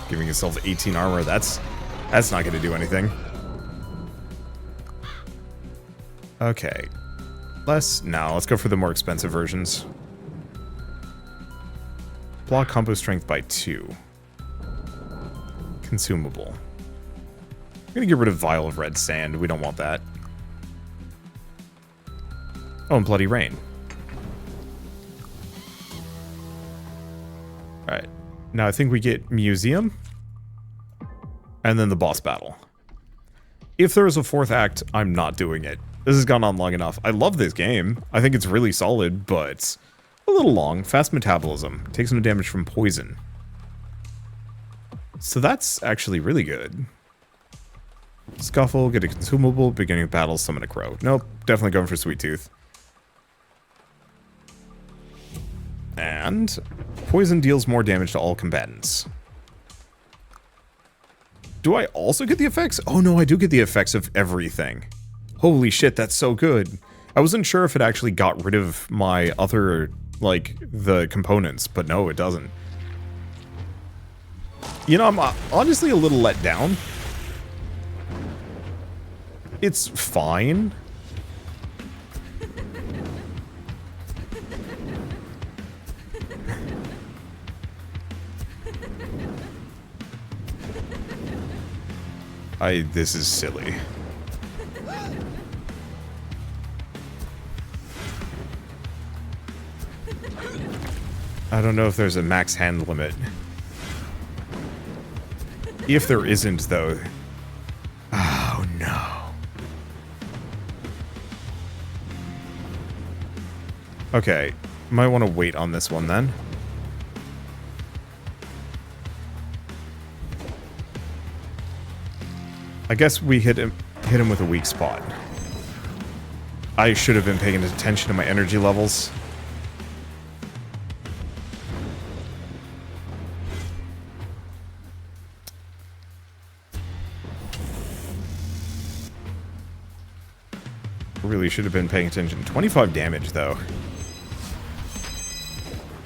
Giving yourself 18 armor, that's not going to do anything. Okay. Let's go for the more expensive versions. Block combo strength by 2. Consumable. I'm going to get rid of Vial of Red Sand. We don't want that. Oh, and Bloody Rain. Alright. Now I think we get Museum. And then the boss battle. If there is a fourth act, I'm not doing it. This has gone on long enough. I love this game. I think it's really solid, but a little long. Fast metabolism. Takes no damage from poison. So that's actually really good. Scuffle, get a consumable, beginning of battle, summon a crow. Nope, definitely going for Sweet Tooth. And poison deals more damage to all combatants. Do I also get the effects? Oh no, I do get the effects of everything. Holy shit, that's so good. I wasn't sure if it actually got rid of my other, like, the components, but no, it doesn't. You know, I'm honestly a little let down. It's fine. This is silly. I don't know if there's a max hand limit. If there isn't, though... Oh, no. Okay, might want to wait on this one, then. I guess we hit him with a weak spot. I should have been paying attention to my energy levels. Really should have been paying attention. 25 damage, though.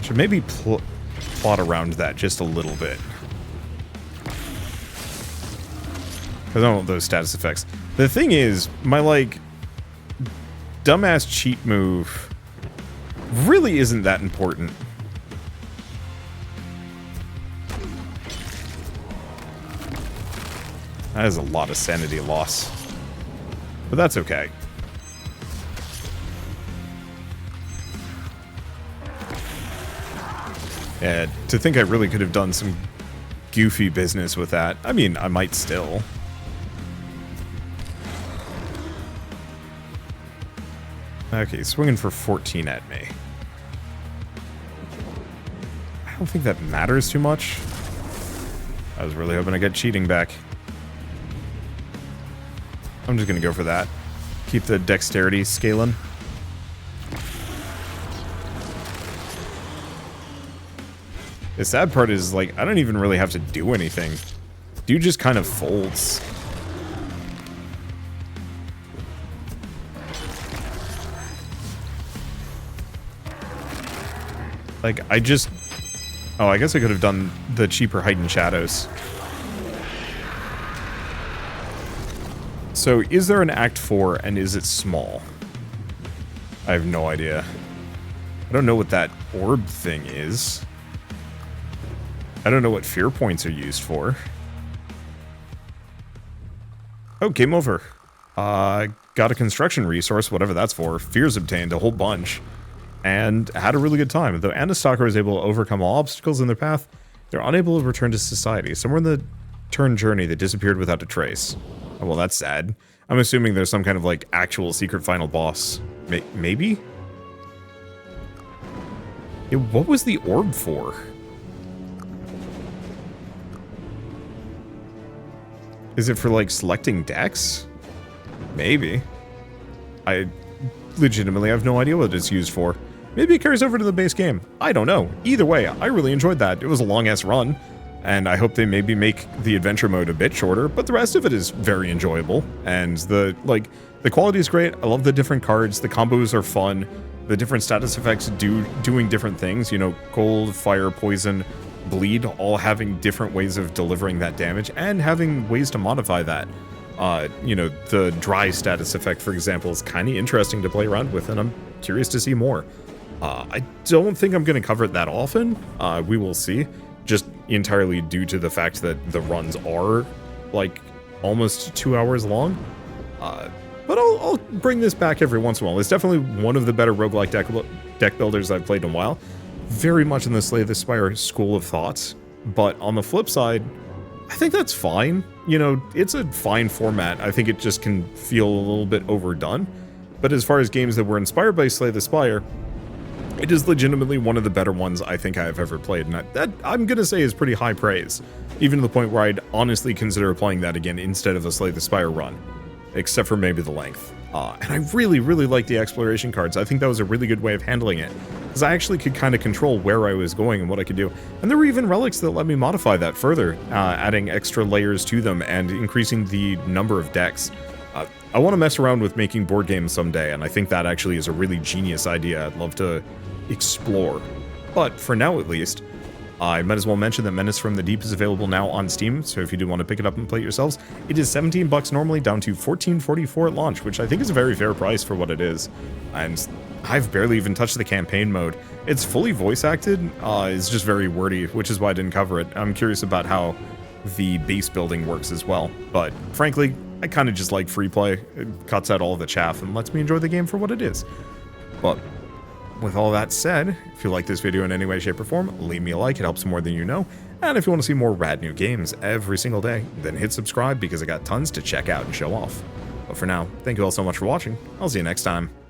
Should maybe plot around that just a little bit. Because I don't want those status effects. The thing is, my, like, dumbass cheat move really isn't that important. That is a lot of sanity loss. But that's okay. Yeah, to think I really could have done some goofy business with that. I mean, I might still. Okay, swinging for 14 at me. I don't think that matters too much. I was really hoping to get cheating back. I'm just gonna go for that. Keep the dexterity scaling. The sad part is, like, I don't even really have to do anything. Dude just kind of folds. Like, I just... Oh, I guess I could have done the cheaper Heightened Shadows. So, is there an Act 4, and is it small? I have no idea. I don't know what that orb thing is. I don't know what fear points are used for. Oh, game over. Got a construction resource, whatever that's for. Fears obtained, a whole bunch. And had a really good time. Though Anna Stalker is able to overcome all obstacles in their path, they're unable to return to society. Somewhere in the turn journey, they disappeared without a trace. Oh, well, that's sad. I'm assuming there's some kind of, like, actual secret final boss. Maybe? Yeah, what was the orb for? Is it for, like, selecting decks? Maybe. I legitimately have no idea what it's used for. Maybe it carries over to the base game. I don't know. Either way, I really enjoyed that. It was a long-ass run, and I hope they maybe make the adventure mode a bit shorter, but the rest of it is very enjoyable. And the quality is great. I love the different cards. The combos are fun. The different status effects doing different things. You know, cold, fire, poison, bleed, all having different ways of delivering that damage and having ways to modify that. You know, the dry status effect, for example, is kind of interesting to play around with, and I'm curious to see more. I don't think I'm going to cover it that often. We will see, just entirely due to the fact that the runs are, like, almost 2 hours long. But I'll bring this back every once in a while. It's definitely one of the better roguelike deck builders I've played in a while. Very much in the Slay the Spire school of thoughts, but on the flip side, I think that's fine. You know, it's a fine format. I think it just can feel a little bit overdone. But as far as games that were inspired by Slay the Spire, it is legitimately one of the better ones I think I've ever played, and that I'm gonna say is pretty high praise. Even to the point where I'd honestly consider playing that again instead of a Slay the Spire run. Except for maybe the length. And I really, really like the exploration cards. I think that was a really good way of handling it, because I actually could kind of control where I was going and what I could do. And there were even relics that let me modify that further, adding extra layers to them and increasing the number of decks. I want to mess around with making board games someday, and I think that actually is a really genius idea I'd love to explore. But for now, at least, I might as well mention that Menace from the Deep is available now on Steam, so if you do want to pick it up and play it yourselves, it is $17 normally, down to $14.44 at launch, which I think is a very fair price for what it is. And I've barely even touched the campaign mode. It's fully voice acted, it's just very wordy, which is why I didn't cover it. I'm curious about how the base building works as well. But frankly, I kind of just like free play. It cuts out all the chaff and lets me enjoy the game for what it is. But with all that said, if you like this video in any way, shape, or form, leave me a like, it helps more than you know. And if you want to see more rad new games every single day, then hit subscribe because I got tons to check out and show off. But for now, thank you all so much for watching. I'll see you next time.